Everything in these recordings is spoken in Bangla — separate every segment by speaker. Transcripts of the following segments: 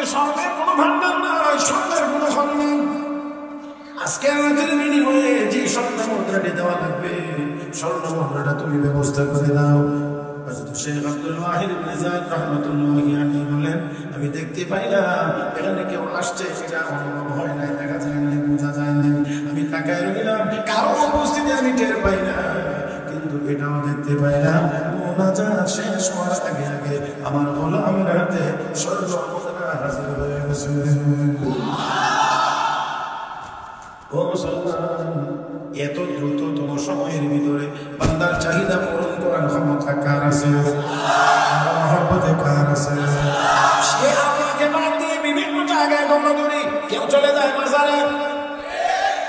Speaker 1: কাছে স্বর্ণের কোনো ভান্ডার নয়, স্বর্ণের কোনো ঘর নেই। আজকে আমাদের বিনিময়ে যে স্বর্ণ মুদ্রাটি দেওয়া লাগবে, স্বর্ণ মুদ্রাটা তুমি ব্যবস্থা করে দাও। শেখ আব্দুল ওয়াহিদ ইবনে যায়েদ রাহমাতুল্লাহি আলাইহি বলেন, আমি দেখতে পাইলাম এখানে কেউ আসছে, সেটা অনুভব হয় নাই, দেখা যায় না, বোঝা যায় না। আমি তাকায় রইলাম, কারো উপস্থিতি আমি টের পাই না, কিন্তু এটাও দেখতে পাইলাম মুনাজাত শেষ হওয়ার আগে আগে আমার গোলামের হাতে স্বর্ণ মুদ্রা হাজির হয়ে গেছে। ও মুসলমান, এত দ্রুততম সময়ের ভিতরে বান্দার চাহিদা পূরণ করার ক্ষমতা কার আছে? মহব্বতে কার আছে? সে আল্লাহকে বাদ দিয়ে বিভিন্ন জায়গায় দৌড়াদৌড়ি, কেউ চলে যায় মাজারে,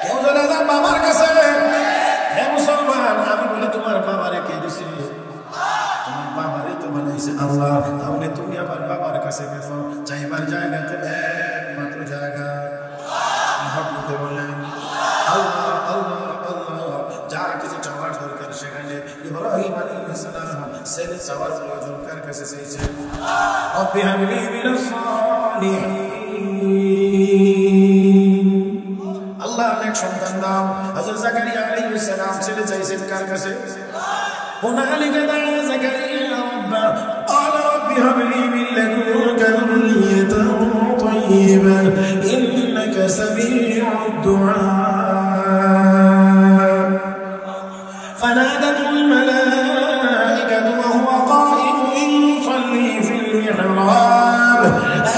Speaker 1: কেউ চলে যায় বাবার কাছে। হে মুসলমান, আমি বলি তোমার বাবারে কে দিছে? তোমার বাবারে তো বানাইছে আল্লাহ। তাহলে তুমি আবার বাবার কাছে গেছো, চাইবার জায়গাতে একমাত্র জায়গা মহব্বতে বলেন আল্লাহ আল্লাহ আল্লাহ। যা কিছু চাওয়ার দরকার সেখানে ইব্রাহিম আলাইহিস সালাম ছেলে চাওয়ার প্রয়োজন কার কাছে চাইছে? রব্বি হাবলি মিনাস সালিহিন, আল্লাহ অনেক সন্তান দাও। হযরত জাকারিয়া আলাইহিস সালাম ছেলে চাইছেন কার কাছে? হুনালিকা দা জাকারিয়া রাব্বা ক্বালা রব্বি হাবলি মিন লাদুনকা যুররিয়াতান তাইয়্যিবাতান ইন্নাকা সামিউদ দুআ। فنادته الملائكة وهو قائم يصلي في المحراب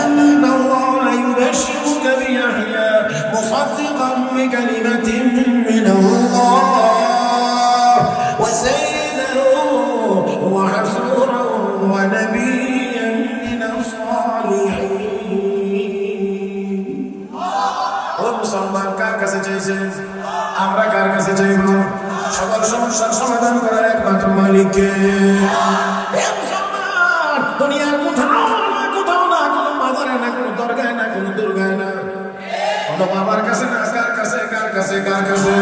Speaker 1: أن الله يبشرك بيحيى مصدقا بكلمة من الله وسيدا وحصورا ونبيا من الصالحين. والمسلمان কার কাছে চাইছেন? আমরা কার কাছে চাইব? সকল সমস্যার সমাধান করার একমাত্র মালিককে। দুনিয়ার কোথাও না কোথাও না, কোনো মাজারে না, কোনো দরগায় না, কোনো দুর্গায় না, কোনো বাবার কাছে না, কার কাছে? কার কাছে? কার কাছে?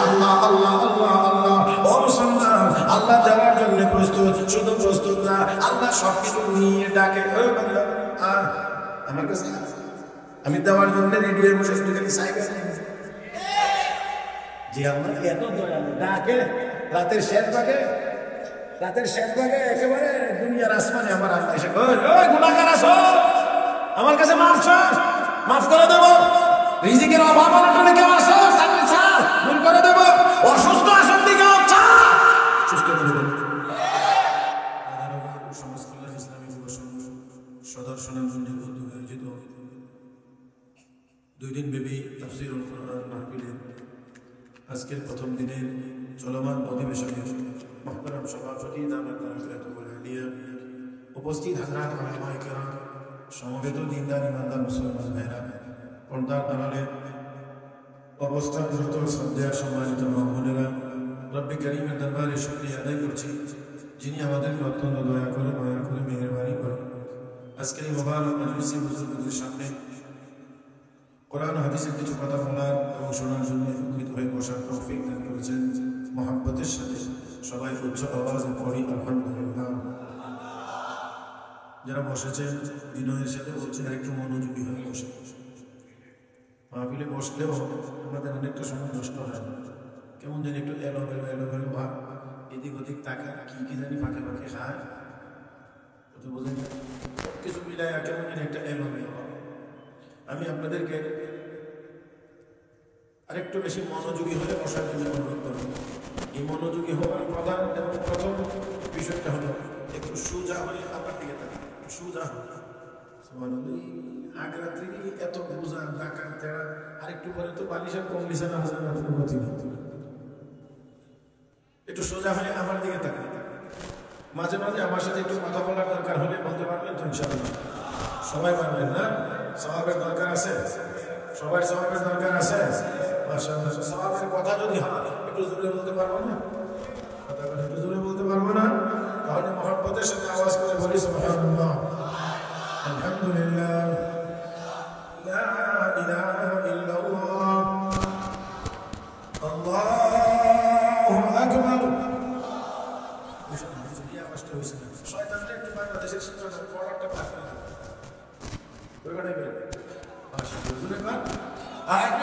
Speaker 1: আল্লাহ আল্লাহ আল্লাহ আল্লাহ। ও মুসলমান, আল্লাহ দেওয়ার জন্য প্রস্তুত, শুধু প্রস্তুত না, আল্লাহ সবকিছু নিয়ে ডাকে, ও বান্দা আমার কাছে আমি দেওয়ার জন্য রেডি হয়ে বসে খালি সাইকেল যে আমার এত দয়ালু, ডাকে রাতের শেষ ভাগে একেবারে দুনিয়ার আসমানে আমার আল্লাহ এসে গুনাহগার আছো, আমার কাছে মাফ করে দেব। রিজিকের অভাব অনটনে কেউ আসো, ভুল করে দেব। অসুস্থ আসন দিকে সুস্থ করে দেব। সমস্ত ইসলামী সদর্শনের জন্য আয়োজিত 2 দিন ব্যাপী তাফসীরুল কুরআন মাহফিলের আজকের প্রথম দিনের চলমান অধিবেশনে মুহতারাম সভাপতি উপস্থিত হযরত উলামায়ে কেরাম, সমবেত দিনদার ইমানদার মুসলমান ভাইরা, পর্দার আড়ালে অবস্থানরত শ্রদ্ধেয় সম্মানিত মা বোনেরা, রব্বি কারীমের দরবারে শুকরিয়া আদায় করছি, যিনি আমাদেরকে অত্যন্ত দয়া করে মায়া করে মেহেরবানি করে আজকের এই মোবারক মজলিসে বুজুর্গদের সামনে কোরআন হাদিসের কিছু কথা বলার এবং শোনার জন্য একত্রিত হয়ে বসার তৌফিক দান করেছেন। মহব্বতের সাথে সবাই উচ্চ আওয়াজে পড়ি আলহামদুলিল্লাহ। যারা বসেছেন বিনয়ের সাথে বলছেন একটু মনোযোগী হয়ে বসে। মাহফিলে বসলেও আমাদের অনেকটা সময় নষ্ট হয়, কেমন জানি একটু এলোমেলো ভাব, এদিক ওদিক তাকা, কি জানি ফাঁকে খায়, কথা বোঝেন না, কিছু মিলায় কেমন জানি একটা এলোমেলো। আমি আপনাদেরকে আরেকটু বেশি মনোযোগী হয়ে বসার জন্য অনুরোধ করব। এই মনোযোগী হওয়ার প্রধান এবং প্রথম বিষয়টা হলো একটু সোজা হয়ে আমার দিকে তাকান, সোজা হয়ে। আগ রাত্রে এত বোঝা ডাকা তেড়া, আরেকটু পরে তো বালিশের কমলিশে না হয়ে একটু সোজা হয়ে আমার দিকে তাকান। মাঝে মাঝে আমার সাথে একটু কথা বলার দরকার হলে বলতে পারবেন তো ইনশাআল্লাহ? সবাই পারবেন না? সওয়াবের দরকার আছে, সবাই সওয়াবের দরকার আছে। মাশাআল্লাহ, সওয়াবের কথা যদি হয় একটু জোরে বলতে পারবো না? কথা বলে একটু জোরে বলতে পারবো না? তাহলে মহব্বতের সাথে আওয়াজ করে বলি সুবহানাল্লাহ, আলহামদুলিল্লাহ, লা ইলাহা ইল্লাল্লাহ, আল্লাহু আকবার। শয়তানটা একটু বাংলাদেশের শিক্ষাটা পড়াটা পারে না,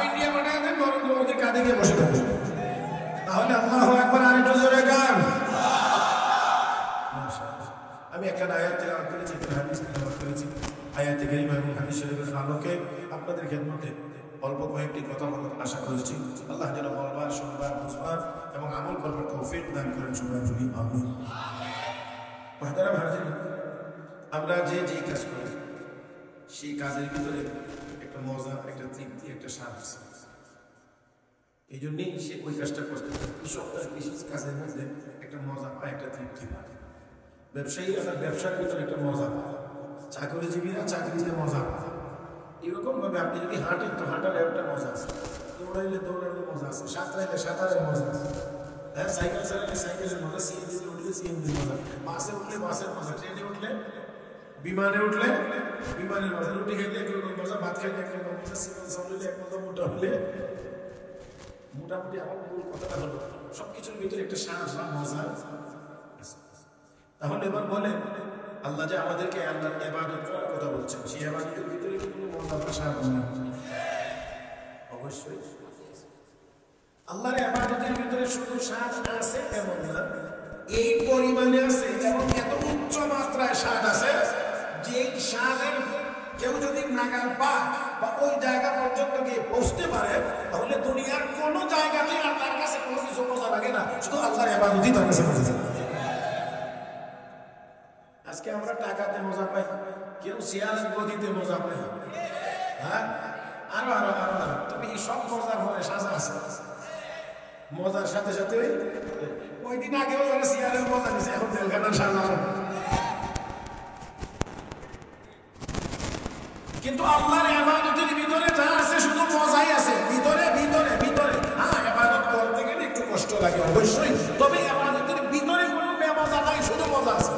Speaker 1: ইন্ডিয়া পাঠায় দেন, নরেন্দ্র মোদী কাঁধে গিয়ে বসে থাকবে, তাহলে আল্লাহু আকবার আরেকটু জোরে গান। আমি একটা আয়াত তেলাওয়াত করেছি, একটা হাদিস তেলাওয়াত করেছি। আয়াতে কারিমা এবং হাদিস শরীফের আলোকে আপনাদের খেদমতে অল্প কয়েকটি কথা বলার আশা করেছি। আল্লাহ যেন বলবার, শুনবার, বুঝবার এবং আমল করবার তৌফিক দান করেন সবাই বলি আমিন। মুহতারাম হাজিরিন, আমরা যে যে কাজ করি সেই কাজের ভিতরে একটা মজা, একটা তৃপ্তি, একটা স্বাদ আছে। এই জন্যই সে ওই কাজটা করতে পারে। কৃষক তার কৃষি কাজের মধ্যে একটা মজা পায়, একটা তৃপ্তি পায়। ব্যবসায়ীরা তার ব্যবসার ভিতরে একটা মজা পায়, চাকরিজীবীরা চাকরিতে মজা পায়। এরকম ভাবে আপনি যদি হাঁটেন তো হাঁটার একটা মজা আছে, দৌড়াইলে দৌড়াইলে মজা আছে, সাঁতরাইলে সাঁতারের মজা আছে, হ্যাঁ সাইকেল চালাইলে সাইকেলের মজা, সিএনজিতে উঠলে সিএনজির মজা, বাসে উঠলে বাসের মজা, ট্রেনে উঠলে, বিমানে উঠলে বিমানের মজা, রুটি খাইলে একরকম মজা, ভাত খাইলে একরকম মজা, সিমেন্ট চাউলে এক মজা, মোটা হলে মোটামুটি। আমার মূল কথাটা হলো সবকিছুর ভিতরে একটা সাহস বা মজা। তাহলে এবার বলে আল্লাহ যে আমাদেরকে আল্লাহর ইবাদত করার কথা বলছেন, সেই ইবাদতের ভিতরে কি কোনো মজা বা সাহস নেই? অবশ্যই আল্লাহর ইবাদতের ভিতরে শুধু সাহস আছে এমন না, এই পরিমাণে আছে এবং এত উচ্চ মাত্রায় স্বাদ আছে যে স্বাদের কেউ যদি নাগাল পায় বা ওই জায়গা পর্যন্ত গিয়ে পৌঁছতে পারে, তাহলে দুনিয়ার কোনো জায়গাতে আর তার কাছে কোনো কিছু মজা লাগে না, শুধু আল্লাহর ইবাদতই তার কাছে মজা। আজকে আমরা টাকাতে মজা পাই, কেউ শেয়ার গদিতে মজা পাই, হ্যাঁ আরো আরো আরো আরো। তবে এই সব মজার হলে সাজা আছে, মজার সাথে সাথে ওই দিন আগেও যারা শেয়ারের মজা নিছে এখন জেলখানার সাজা। কিন্তু আল্লাহর ইবাদতের ভিতরে যা আছে শুধু মজাই আছে, ভিতরে ভিতরে ভিতরে। হ্যাঁ ইবাদত করতে গেলে একটু কষ্ট লাগে অবশ্যই, তবে ইবাদতের ভিতরে কোনো বেমজা নাই, শুধু মজা আছে।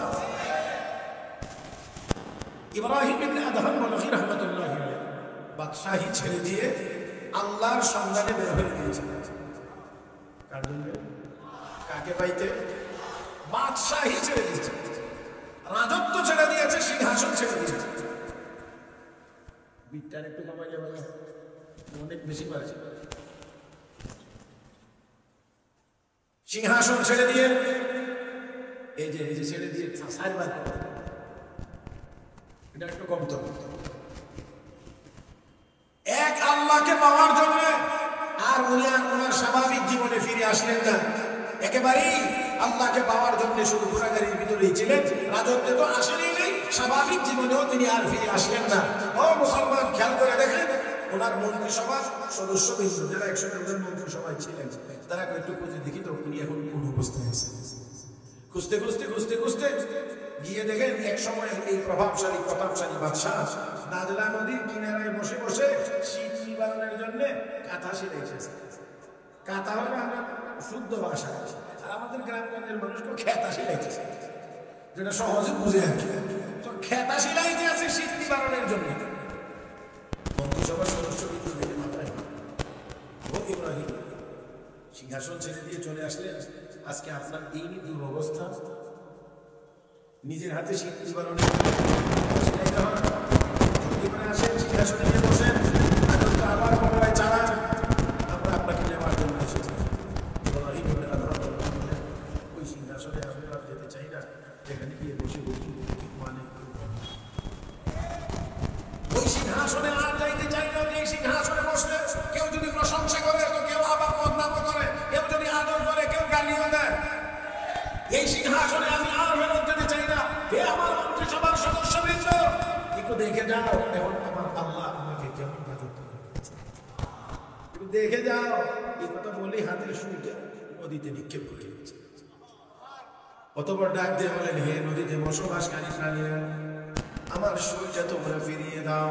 Speaker 1: ইব্রাহিম ইবনে আদহাম বলখি রাহমাতুল্লাহি আলাইহি বাদশাহী ছেড়ে দিয়ে আল্লাহর সন্ধানে বের হয়ে গিয়েছিলেন। কার জন্য? কাকে পাইতে? বাদশাহী ছেড়ে দিয়েছে, রাজত্ব ছেড়ে দিয়েছে, সিংহাসন ছেড়ে দিয়েছে। বিটটার একটু কমাইলে বলে অনেক বেশি পারছে। সিংহাসন ছেড়ে দিয়ে এই যে ছেড়ে দিয়ে সাইবার এটা একটু কমতো। এক আল্লাহকে পাওয়ার জন্য আর উনি আর ওনার স্বাভাবিক জীবনে ফিরে আসলেন না, একেবারেই আল্লাহকে পাওয়ার জন্য শুধু ঘোরাঘুরির ভিতরেই ছিলেন, রাজত্বে তো আসেনই নেই, স্বাভাবিক জীবনেও তিনি আর ফিরে আসলেন না। ও মুসলমান, খেয়াল করে দেখেন ওনার মন্ত্রিসভার সদস্যবৃন্দ যারা 100 জন মন্ত্রিসভায় ছিলেন, তারা একটু খুঁজে দেখি তো উনি এখন কোন অবস্থায় আছেন। খুঁজতে খুঁজতে খুঁজতে খুঁজতে গিয়ে দেখেন এক সময় এই প্রভাবশালী প্রতাপশালী বাদশাহ নাজলা নদীর কিনারায় বসে বসে শীত নিবারণের জন্য কাঁথা সেলাইছে। কাঁথা হলো আমরা শুদ্ধ ভাষা, আর আমাদের গ্রামগঞ্জের মানুষকে খেতা সেলাইতেছে, যেটা সহজে বুঝে আর কি। তো খেতা সেলাইতে আছে শীত নিবারণের জন্য। মন্ত্রিসভার সদস্য কিন্তু দেখে মাথায় ইব্রাহিম সিংহাসন ছেড়ে দিয়ে চলে আসলে আজকে আপনার এই দুরবস্থা, নিজের হাতে শীত নিবারণের আসেন, সিংহাসনে গিয়ে বসেন, আবার পুনরায় চালান, আমরা আপনাকে নেওয়ার জন্য এসেছি। ওই সিংহাসনে আমি আর যেতে চাই না, যেখানে গিয়ে বসে বসে মানে ওই সিংহাসনে আর যাইতে চাই না। এই সিংহাসনে বসলে কেউ যদি প্রশংসা করে তো কেউ আবার বদনাম করে, কেউ যদি আদর করে কেউ গালিও দেয়। এই সিংহাসনে আমি আর ফেরত যেতে চাই না। হে আমার মন্ত্রিসভার সদস্যবৃন্দ, একটু দেখে যাও এখন আমার আল্লাহ আমাকে কেমন রাজত্ব করতেছে, একটু দেখে যাও। এই কথা বলেই হাতের সুইটা নদীতে নিক্ষেপ করে দিয়েছে। অতঃপর ডাক দিয়ে বলেন, হে নদীতে বসবাসকারী প্রাণীরা, আমার সুইটা তোমরা ফিরিয়ে দাও।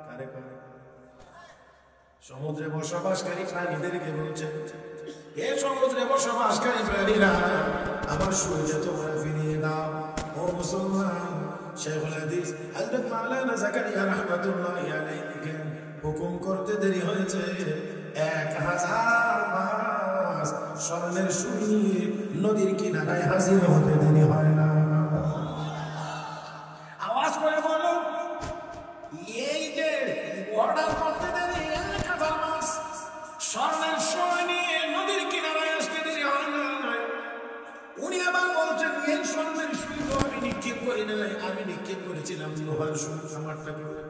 Speaker 1: কারে কারে? সমুদ্রে বসবাসকারী প্রাণীদেরকে বলছেন, হে সমুদ্রে বসবাসকারী প্রাণীরা, আমার সুইটা তোমরা ফিরিয়ে দাও। ও মুসলমান, শেখুল হাদিস হযরত মাওলানা জাকারিয়া রাহমাতুল্লাহি আলাইহি হুকুম করতে দেরি হয়েছে। 1000 মাস স্বর্ণের সুই নদীর কিনারায় হাজির হতে দেরি হয় না। আওয়াজ করে বলো, দিয়েছিলাম লোহার সুই আমারটা করে,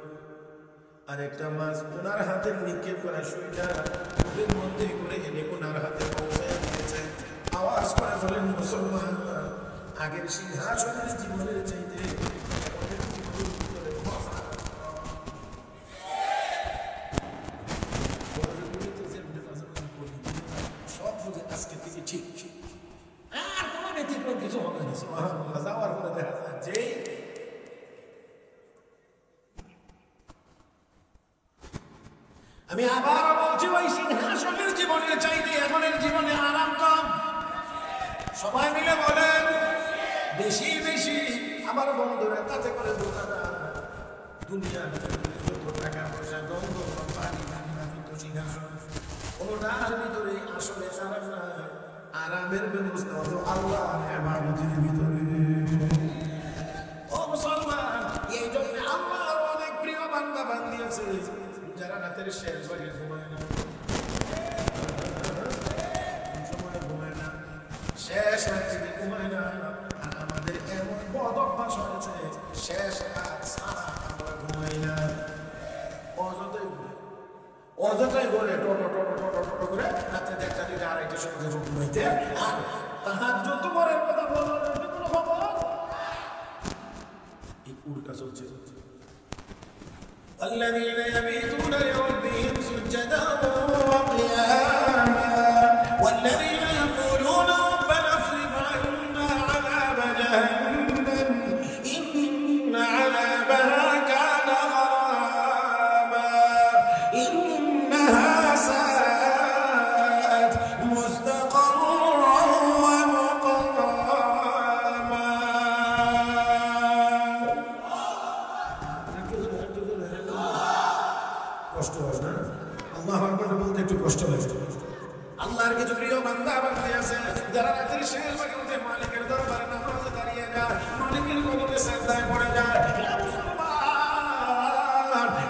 Speaker 1: আর একটা মাছ ওনার হাতে নিক্ষেপ করা সুইটা ওদের মধ্যে করে এনে ওনার হাতে পৌঁছায় দিয়েছে। আওয়াজ করে বলেন মুসলমান, আগের সিংহাসনের জীবনের চাইতে সব বুঝে আজকে থেকে ঠিক আর কোনো ব্যতিক্রম কিছু হবে না। সুবহানাল্লাহ। যাওয়ার পরে দেখা যায় যে আমি আবার বলছি, ওই সিংহাসনের জীবনের চাইতে এখনের জীবনে আরাম কম। সবাই মিলে বলেন বেশি বেশি। আমার বন্ধুরা তাতে করে দোকানা দুনিয়ার যত টাকা পয়সা গন্ধ পানি তো সিংহাসন কোনোটার ভিতরে আসলে আরাম না। আরামের ব্যবস্থা হলো আল্লাহর ইবাদতের ভিতরে। ও মুসলমান, এই জন্য আল্লাহর অনেক প্রিয় বান্দা বান্দি আছে যারা রাতের শেষ ভাগে ঘুমায় না, সময় ঘুমায় না, শেষ রাত্রে ঘুমায় না। আর আমাদের এমন বদ অভ্যাস হয়েছে শেষ রাত সারা আমরা ঘুমাই না, অযথাই ঘুরে টোটো টোটো টোটো টোটো করে রাত্রে 1টা 2টা 2:30টার সময় ঘুমাইতে। আর তাহার যত বরের কথা বলো কোনো খবর এই উল্টা চলছে। الذين يبيتون لربهم سجدا وقياما والذين يقولون ربنا اصرف عنا عذاب جهنم إن عذابها كان غراما إنها ساءت مستقرا ومقاما। কষ্ট হয় না? আল্লাহু আকবার বলতে একটু কষ্ট লাগে। আল্লাহর কিছু প্রিয় বান্দা বান্দি আছে যারা রাতের শেষ ভাগে উঠে মালিকের দরবারে নামাজে দাঁড়িয়ে যায়, মালিকের কদমে সিজদায় পড়ে যায়।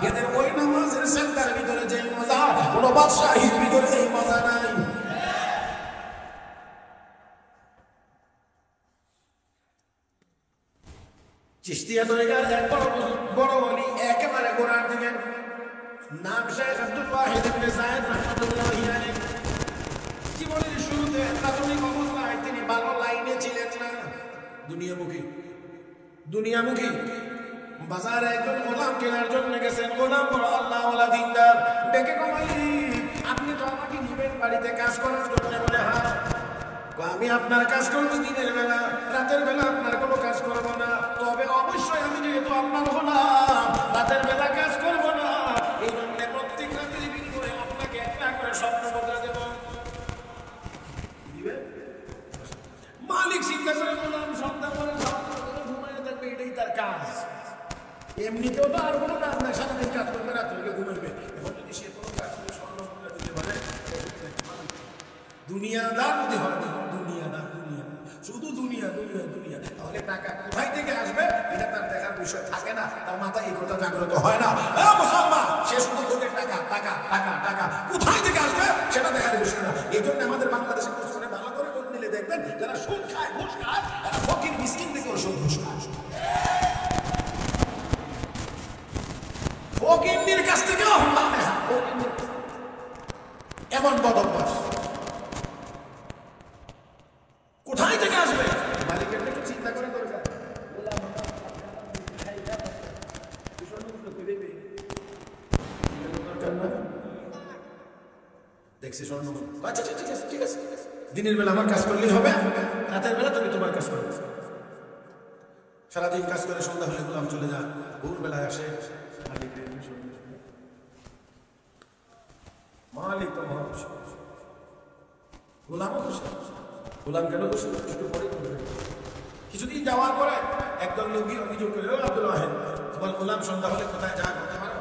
Speaker 1: এদের ওই নামাজের সিজদার ভিতরে যে মজা, কোন বাদশাহীর ভিতরে এই মজা নাই। চিশতিয়া তরিকার এক বড় ওলি একেবারে গোড়ার দিকে, নাম শেখ আব্দুল ওয়াহিদ ইবনে যায়েদ রাহমাতুল্লাহি আলাইহি। জীবনের শুরুতে প্রাথমিক অবস্থায় তিনি ভালো লাইনে ছিলেন না, দুনিয়ামুখী। বাজারে একজন গোলাম কেনার জন্য গেছেন, গোলাম বড় আল্লাহওয়ালা দিনদার, ডেকে কমালি আপনি তো আমাকে নিবেন বাড়িতে কাজ করার জন্য? বলে হ্যাঁ। আমি আপনার কাজ করবো দিনের বেলা, রাতের বেলা আপনার কোনো কাজ করবো না। তবে অবশ্যই আমি যেহেতু আপনার হলাম রাতের বেলা কাজ করবো না, এই জন্য প্রত্যেক রাতের বিনিময়ে আপনাকে একটা করে স্বপ্ন মুদ্রা দেব। মালিক চিন্তা করে বললাম সন্ধ্যা পরে ঘুমাইতে থাকবে, এটাই তার কাজ। এমনিতেও তো আর কোনো কাজ নাই, সারাদিন কাজ করবে, রাত্রে ঘুমাইবে। এখন যদি সে কোনো কাজ করে স্বর্ণ মুদ্রা দিতে পারে, দুনিয়াদার যদি হয়, দুনিয়াদার শুধু দুনিয়া, তাহলে টাকা কোথায় থেকে আসবে এটা তার দেখার বিষয় থাকে না, তার মাথায় এই কথা জাগ্রত হয় না। মুসলমান সে শুধু ভোগের টাকা টাকা টাকা টাকা কোথায় থেকে আসবে সেটা দেখার বিষয় না। এই জন্য আমাদের বাংলাদেশে প্রশ্নে ভালো করে বলে নিলে দেখবেন যারা সুদ খায় ঘুষ খায় তারা ফকির মিসকিন থেকে সুদ ঘুষ খায়। ফকির কাছ থেকেও এমন বদ অভ্যাস কোথায় থেকে আসবে? মালিকের একটু চিন্তা করে দরকার। দেখছি স্বর্ণ, আচ্ছা ঠিক আছে, দিনের বেলা আমার কাজ করলেই হবে, রাতের বেলা তুমি তোমার কাজ করবে। সারাদিন কাজ করে সন্ধ্যা হলে গোলাম চলে যায়, ভোর বেলায় আসে, মালিক তো মহা খুশি, গোলামও খুশি। গোলাম কেন খুশি? একটু পরে কিছুদিন যাওয়ার পরে একদল লোক অভিযোগ করে, আব্দুল ওয়াহিদ তোমার গোলাম সন্ধ্যা হলে কোথায় যা করতে পারো?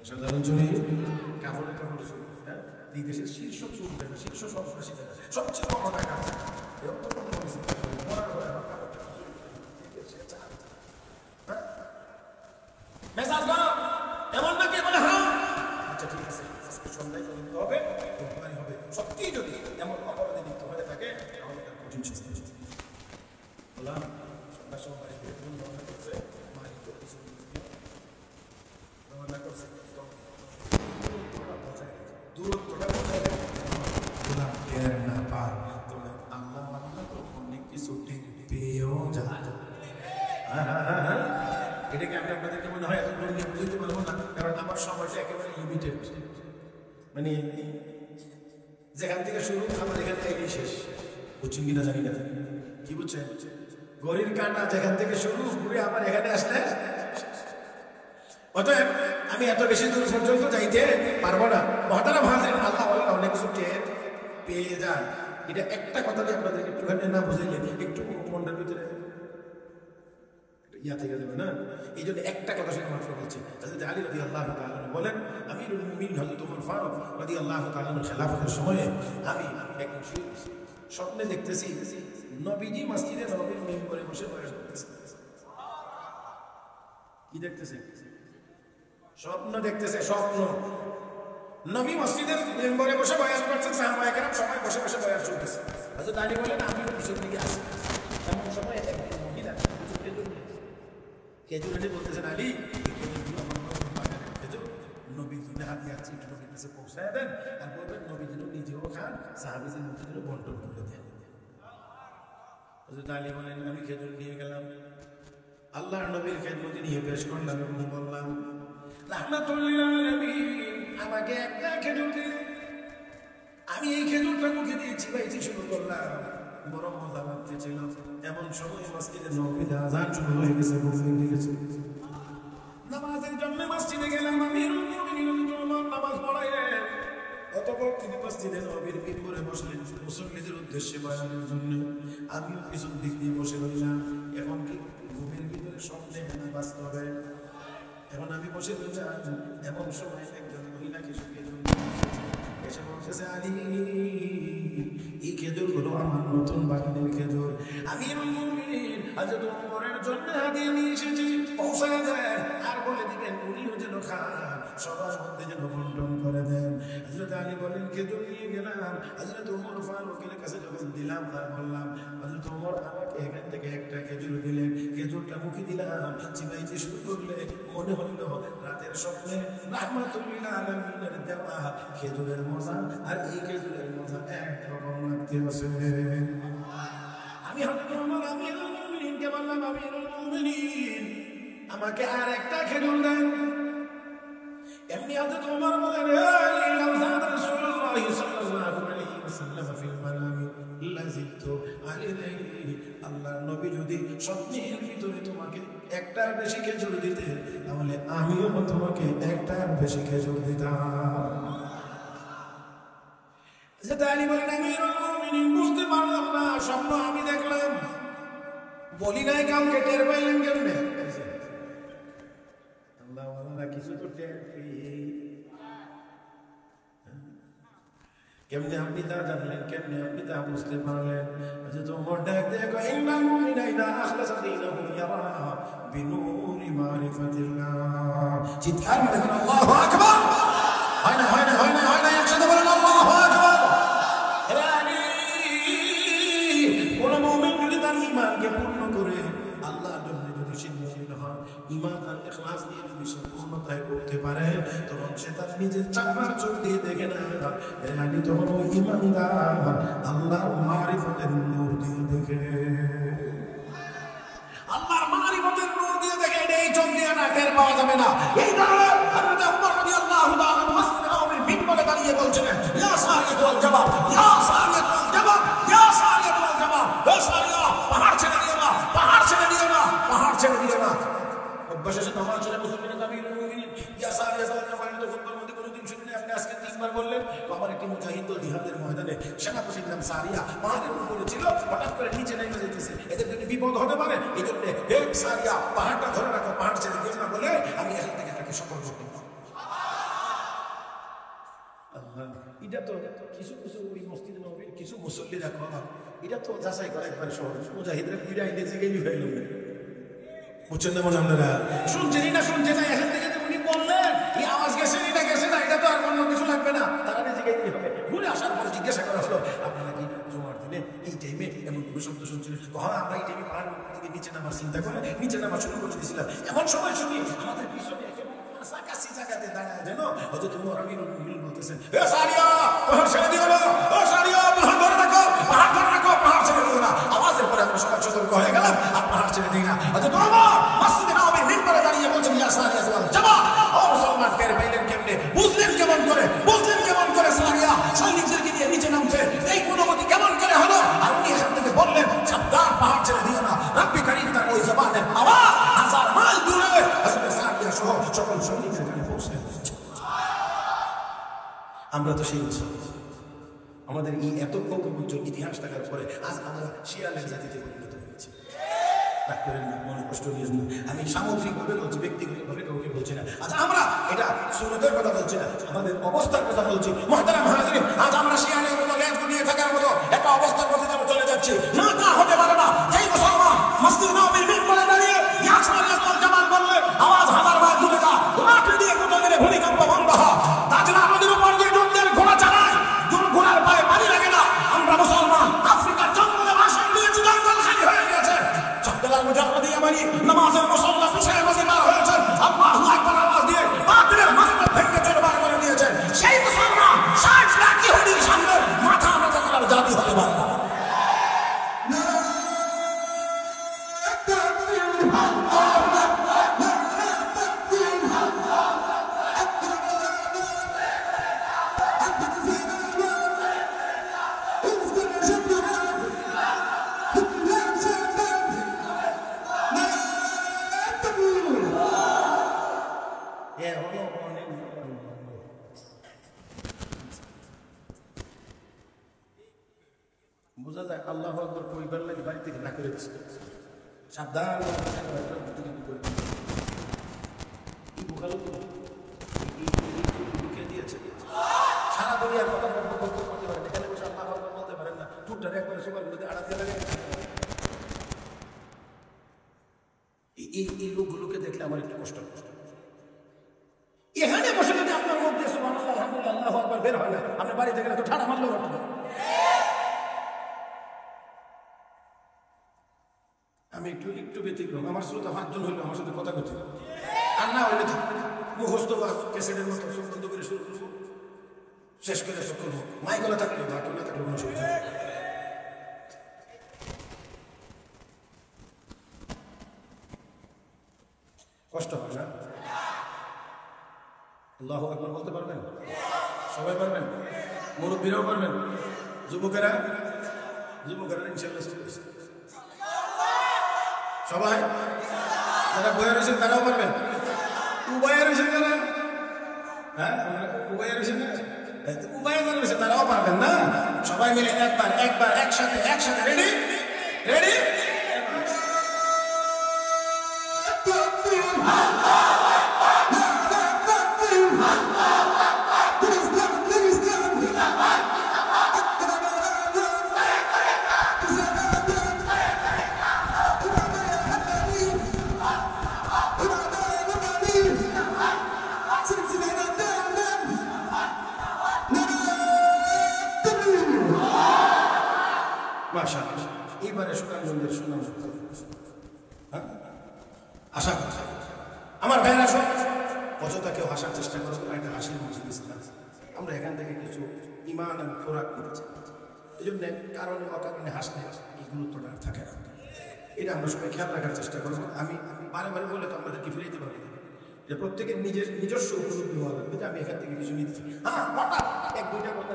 Speaker 1: সাধারণ চুরি, কাপড়ের চুরি, এই দেশের শীর্ষ চুরি, শীর্ষ সন্ত্রাসী, সবচেয়ে বড় টাকা আছে। মেজাজ গরম এমন নাকি? বলে হ্যাঁ, আচ্ছা ঠিক আছে, আজকে সন্ধ্যায় তদন্ত হবে, সত্যি যদি এমন এটাকে আমি আপনাদেরকে মনে হয় এত করে নিয়ে বুঝতে পারবো না, কারণ আমার সময়টা একেবারে লিমিটেড। মানে যেখান থেকে শুরু আমার এখানে এগিয়ে শেষ, বুঝছেন কিনা জানি না, কি বুঝছেন? ঘড়ির কাঁটা যেখান থেকে শুরু ঘুরে আমার এখানে আসলে, অতএব আমি এত বেশি দূর পর্যন্ত যাইতে পারবো না। মহতারাম হাজির, আল্লাহ অনেক কিছু পেয়ে যায়। এটা একটা কথা দিয়ে আপনাদেরকে একটুখানি না বুঝাইলে একটু মনটার ভিতরে ইয়া থেকে যাবে না। এই জন্য একটা কথা শুনে মাত্র বলছি। হযরত আলী রাদিয়াল্লাহু তাআলা বলেন, আমিরুল মুমিনিন হযরত ওমর ফারুক রাদিয়াল্লাহু তাআলার খেলাফতের সময়ে আমি একদিন স্বপ্নে দেখতেছি নবীজি মসজিদে নববীর মিম্বরে বসে বয়ান করতেছেন। কি দেখতেছে? স্বপ্ন দেখতেছে, স্বপ্ন। নবী মসজিদের মিম্বরে বসে বয়ান করছেন, সাহাবায়ে কেরাম সবাই বসে বসে বয়ান শুনতেছে। হযরত আলী বলেন, আমি পিছন দিকে আছি। এমন সময় একজন মহিলা খেজুর এনে বলতেছেন, আলী খেজুর নবীজির হাতে আছে, একটু নবীর কাছে পৌঁছায় দেন, আর বলবেন নবীজি নিজেও খান, সাহাবীদের মধ্যে বন্টন করে দেন। হযরত আলী বলেন, আমি খেজুর নিয়ে গেলাম, আল্লাহর নবীর খেদমতে নিয়ে পেশ করলাম এবং বললাম, রাহমাতুল্লিল আলামিন আমাকে একটা খেজুর দিন। আমি এই খেজুরটা মুখে দিয়ে চিবাইতে শুরু করলাম, বড় মজা লাগতেছিল। এমন সময় মসজিদে নববীতে আযান শুরু হয়ে গেছে, মুসলিম দিয়েছে নামাজের জন্য মসজিদে গেলাম। আমিরুল মুমিনিন নামাজ পড়াইলেন, অতঃপর তিনি মসজিদে নববীর মিম্বরে বসলেন মুসল্লিদের উদ্দেশ্যে বয়ানের জন্য। আমিও পিছন দিক দিয়ে বসে রইলাম। এখন কি ঘুমের ভিতরে স্বপ্নে না বাস্তবে? এখন আমি বসে রইলাম, এমন সময় একজন মহিলাকে এসে বলতেছে, আলী এই খেজুরগুলো আমার নতুন বাগানের খেজুর, আমিরুল মুমিনিন হযরত ওমরের জন্য হাদিয়া নিয়ে এসেছি, পৌঁছায় দেন আর বলে দিবেন উনিও যেন খান, সবার মধ্যে যেন বন্টন করে দেন। হযরত আলী বলেন, খেজুর নিয়ে গেলাম, হযরত ওমর ফারুকের কাছে যখন দিলাম আর বললাম, হযরত ওমর আমাকে এখান থেকে একটা খেজুর দিলেন। খেজুরটা মুখে দিলাম, চিবাইতে শুরু করলে মনে হইল রাতের স্বপ্নে রাহমাতুল্লিল আলামিনের দেওয়া খেজুরের মজা আর এই খেজুরের মজা একরকম লাগতে আছে। আমি হযরত ওমর আমিরুল মুমিনিনকে বললাম, আমিরুল মুমিনিন আমাকে আর একটা খেজুর দেন। এমনি হযরত ওমর বলেন, লাউ যাদ রাসূলুল্লাহ সাল্লাল্লাহু আলাইহি ওয়াসাল্লাম ফিল মানামি লাযিদতু আলাইহি, আল্লাহর নবী যদি স্বপ্নের ভিতরে তোমাকে একটার বেশি খেজুর দিতেন, তাহলে আমিও তোমাকে একটার বেশি খেজুর দিতাম। হযরত আলী বলেন, আমিরুল মুমিনিন বুঝতে পারলাম না, স্বপ্ন আমি দেখলাম, বলি নাই কাউকে, টের পাইলেন কেমনে? আল্লাহ কিছু তো টের কেমনে আপনি তা জানলেন, কেমনে আপনি তা বুঝতে পারলেন? যে তোমার ডাক দেখো, ইন্নাল মুমিনা ইযা আখলাসা দীনাহু ইয়ারা বিনূরি মারিফাতিল্লাহ। চিৎকার করে বলেন আল্লাহু আকবার। হয় না হয় না হয় না হয় না, একসাথে বলেন আল্লাহু আকবার। কোন মুমিন যদি তার ঈমানকে পূর্ণ করে আল্লাহর জন্য যদি সে মুমিন হয়, ঈমান আর ইখলাস দিয়ে যদি সে পূর্ণতায় করতে পারে, তখন সে তার নিজের চাকমার চোখ দিয়ে দেখে না, আমি তখন ওই ঈমানদার আল্লাহর মারিফতের নূর দিয়ে দেখে, আল্লাহর মারিফতের নূর দিয়ে দেখে। এই চোখ দিয়ে না, টের পাওয়া যাবে না। এই কারণে হযরত ওমর রাদিয়াল্লাহু তাআলা মসজিদে নববীর মিম্বরে দাঁড়িয়ে বলছিলেন, ইয়া সারিয়াতুল জাবাল, ইয়া সারিয়াতুল জাবাল, ইয়া সারিয়াতুল জাবাল, ও সারিয়া, পাহাড় ছেড়ে দিও না, পাহাড় ছেড়ে দিও না, পাহাড় ছেড়ে দিও না। অভ্যাসে নামাজ ছেড়ে মুসলমানের আমিরুল মুমিনিন ইয়া সারিয়াতুল জাবাল তো খুতবার মধ্যে কোনোদিন শুনিনি, আপনি আজকে তিনবার বললেন। আমার একটি মুজাহিদ দল জিহাদের ময়দানে সেনাপতির নাম সারিয়া, পাহাড়ের উপরে ছিল, হঠাৎ করে নিচে নেমে যেতেছে, এদের যদি বিপদ হতে পারে, এই জন্য হে সারিয়া পাহাড়টা ধরে রাখো, পাহাড় ছেড়ে দিও না বলে আমি এখান থেকে তাকে সতর্ক করলাম। এটা তো কিছু কিছু ওই মসজিদে নববীর কিছু মুসল্লিরা করা, এটা তো যাচাই করা একবার সহজ। মুজাহিদরা ফিরে আইলে জিগাইলি হইল না, বুঝছেন না? মনে আপনারা শুনছেনই না, শুনছে না, এখান থেকে উনি বললেন এই আওয়াজ গেছে, এটা গেছে না, এটা তো আর অন্য কিছু লাগবে না, তারা জিগাইতে হবে। ঘুরে আসার পরে জিজ্ঞাসা করা হলো, আপনারা কি জুমার দিনে এই টাইমে এমন কোনো শব্দ শুনছিলেন? হ্যাঁ, আমরা এই টাইমে পাহাড় থেকে নিচে নামার চিন্তা করে নিচে নামার শুরু করে দিয়েছিলাম। এমন সময় শুনি আমাদের পিছনে কাছাকাছি জায়গাতে দাঁড়ায় যেন হযরত ওমর আমিরুল মুমিনিন বলতেছেন, হে সারিয়া পাহাড় ছেড়ে দিও না, ও সারিয়া পাহাড় ধরে রাখো, পাহাড় ধরে রাখো, পাহাড় ছেড়ে দিও না। আওয়াজের পরে আমরা সবাই সতর্ক হয়ে গেলাম আর পাহাড় ছেড়ে দিই না। হযরত ওমর মসজিদে নববীর মিম্বরে দাঁড়িয়ে আমরা তো সেই উৎসব, আমাদের এই এত উজ্জ্বল ইতিহাস থাকার পরে আজ আমরা শিয়ালের জাতিতে পরিণত হয়েছি। রাগ করেন না, মনে কষ্ট নিয়েন না, আমি সামগ্রিকভাবে বলছি, ব্যক্তিগতভাবে কাউকে বলছি না। আজ আমরা এটা সুন্নতের কথা বলছি না, আমাদের অবস্থার কথা বলছি। মুহতারাম হাজিরিন, আজ আমরা শিয়ালের মতো লেজ গুটিয়ে থাকার মতো একটা অবস্থার মধ্যে যেন চলে যাচ্ছি। না, তা হতে পারে না। যেই মুসলমান মসজিদ নববীর মিম্বরে দাঁড়িয়ে ইয়াসিন ইয়াসিন জামান বললে আওয়াজ হাজার বার দূরে যা, লাঠি দিয়ে কোথা দিলে ভূমিকম্প বন্ধ হয়। তাছাড়া আমাদের উপর যে যুদ্ধের ঘোড়া চালায়, ঘোড়ার পায়ে পানি লাগে না। আমরা মুসলমান আফ্রিকার জঙ্গলে ভাষণ দিয়েছি, জঙ্গল খালি হয়ে গেছে। চট্টগ্রাম মুজাহিদিয়া মানি নামাজের মুসল্লা পিছনে বসে বার হয়েছে, আল্লাহু আকবার আওয়াজ দিয়ে বাতিলের মাসনদ ভেঙে চুরমার করে দিয়েছে। সেই মুসলমান 60 লাখ ইহুদির সামনে মাথা নত করার জাতি হতে পারে না। বোঝা যায় আল্লাহু আকবার পরিবার লাগে বাড়ি থেকে না করে দিচ্ছে। সাবধান, ঢুকে দিয়েছে সারা দুনিয়ার কথা করতে পারেন, এখানে বসে আল্লাহু আকবার বলতে পারেন না, টুকটার একবারে সকালগুলোতে আড়া দিয়ে লাগে। এই লোকগুলোকে দেখলে আমার একটু কষ্ট কষ্ট। এখানে বসে যদি আপনার মুখ দিয়ে সুবহানাল্লাহ আলহামদুলিল্লাহ আল্লাহু আকবার বের হয় না, আপনি বাড়ি থেকে তো ঠাড়া মারলেও করতে পারেন। আমি একটু ব্যতিক্রম, আমার শ্রোতা 5 জন হইলো আমার সাথে কথা করতে, আর না হইলে মুখস্থ ক্যাসেটের মতো চোখ বন্ধ করে শুরু করবো, শেষ করে চোখ করবো। মাইকলা থাকলে বা টোলা থাকলে কোনো সুবিধা নেই। কষ্ট হয় না? আল্লাহু আকবার বলতে পারবেন? সবাই পারবেন? মুরব্বীরাও পারবেন? যুবকেরা ইনশাআল্লাহ সবাই যারা বইয়া রয়েছেন তারাও পারবেন? উবাইয়া রয়েছেন যারা, হ্যাঁ উবাইয়া রয়েছেন না, উবাইয়া যারা রয়েছে তারাও পারবেন না? সবাই মিলে একবার একসাথে রেডি রেডি। এইবারে সুনামগঞ্জের সুনাম আশা করছি আমার ভাইয়েরা সব অযথা কেউ হাসার চেষ্টা করবো না, একটা হাসির মজলিস না। আমরা এখান থেকে কিছু ইমান এবং খোরাক নিতে চাই, এই জন্য কারণে অকারণে হাসলে এই গুরুত্বটা আর থাকে না। এটা আমরা সবাই খেয়াল রাখার চেষ্টা করবো। আমি বারে বলে তো আমাদেরকে ফিরাইতে পারি যে প্রত্যেকের নিজস্ব উপলব্ধি হওয়া লাগবে যে আমি এখান থেকে কিছু নিতে চাই। হ্যাঁ, হঠাৎ 1-2টা কথা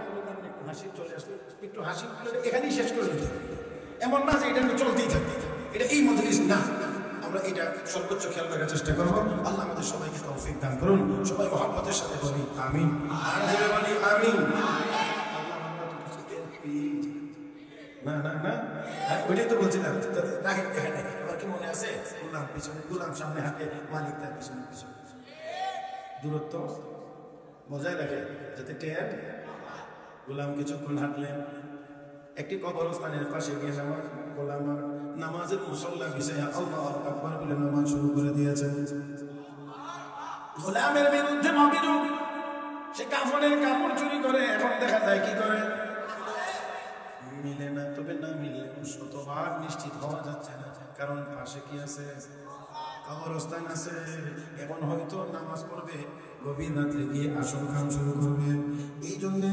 Speaker 1: হাসি চলে আসলে একটু হাসি এখানেই শেষ করে দিতে হবে, এমন না যে এটা চলতেই থাকবে। এটা এই মজলিস না, আমরা এটা সর্বোচ্চ খেয়াল রাখার চেষ্টা করবো। আল্লাহ আমাদের সবাইকে তৌফিক দান করুন। সবাই মহব্বতের সাথে বলি আমিন, আর জোরে বলি আমিন। না ওইটাই তো বলছিলাম, রাখেন এখানে। আমার কি মনে আছে, গোলাম সামনে হাতে, মালিক তার পিছনে দূরত্ব বজায় রাখে যাতে টের। গোলাম কিছুক্ষণ হাঁটলেন, একটি কবরস্থানের পাশে গিয়ে নামাজের মুসল্লা বিষয়ে আল্লাহু আকবার বলে নামাজ শুরু করে দিয়েছেন। গোলামের বিরুদ্ধে অভিযোগ, সে কাফনের কাপড় চুরি করে, এখন দেখা যায় কি করে মিলে না। তবে না মিলে শতভাগ নিশ্চিত হওয়া যাচ্ছে না, কারণ পাশে কি আছে, কবরস্থান আছে। এখন হয়তো নামাজ পড়বে, গভীর রাত্রে গিয়ে আসল কাম শুরু করবে। এই জন্যে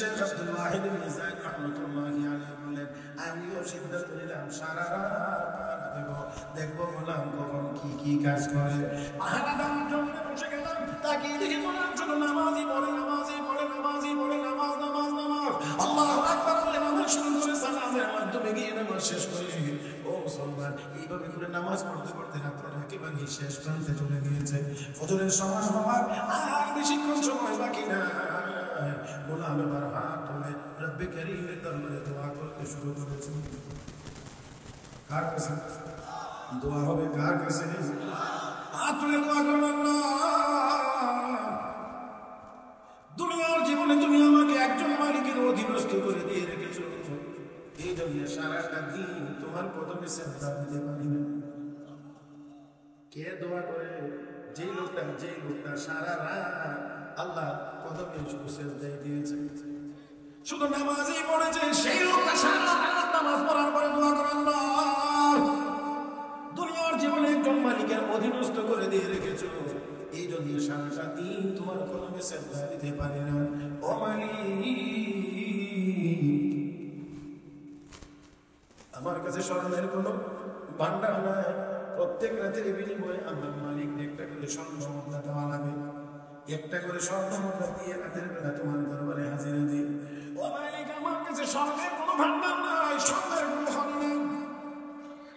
Speaker 1: শেখ আব্দুল ওয়াহিদ ইবনে যায়েদ রাহমাতুল্লাহি আলাইহি বলেন, আমিও সিদ্ধান্ত নিলাম সারা রাত দেখবো গোলাম কখন কি কাজ করে। পাহাড়া দেওয়ার জন্য বসে গেলাম, তাকিয়ে দেখি গোলাম শুধু নামাজই পড়ে নামাজ। আল্লাহু আকবার বলে নামাজ শুরু করে, সালামের মাধ্যমে গিয়ে নামাজ শেষ করে। ও মুসলমান, এইভাবে করে নামাজ পড়তে রাত্রের একেবারে শেষ প্রান্তে চলে গিয়েছে। ফজরের সময় হওয়ার আর বেশিক্ষণ সময় বাকি না। নাই গোলাম এবার হাত তুলে রব্বে কারীমের দরবারে দোয়া করতে শুরু করেছে। কার কাছে দোয়া হবে? কার কাছে? হাত তুলে দোয়া করবেন না। দুনিয়ার জীবনে তুমি আমাকে একজন মালিকের অধীনস্থ করে দিয়ে রেখেছো, এই জন্য সারাটা দিন তোমার কদমে সেজদা দিতে পারি না। কে দোয়া করে? যে লোকটা সারা রাত আল্লাহ কদমে শুধু সেজদাই দিয়েছে, শুধু নামাজই পড়েছে, সেই লোকটা সারা রাত নামাজ পড়ার পরে দোয়া করেন না। দুনিয়ার জীবনে একজন মালিকের অধীনস্থ করে দিয়ে রেখেছো, এই জন্য সারাটা দিন তোমার কদমে সেজদা দিতে পারি না। ও মালিক, আমার কাছে স্বর্ণের কোনো ভান্ডার নাই, প্রত্যেক রাতের বিনিময়ে আমার মালিক একটা করে স্বর্ণ মুদ্রা দেওয়া লাগে, একটা করে স্বর্ণ মুদ্রা দিয়ে রাতের বেলা তোমার দরবারে হাজিরা দিই। ও মালিক, আমার কাছে স্বর্ণের কোনো ভান্ডার নাই, স্বর্ণের কোনো ধন নেই,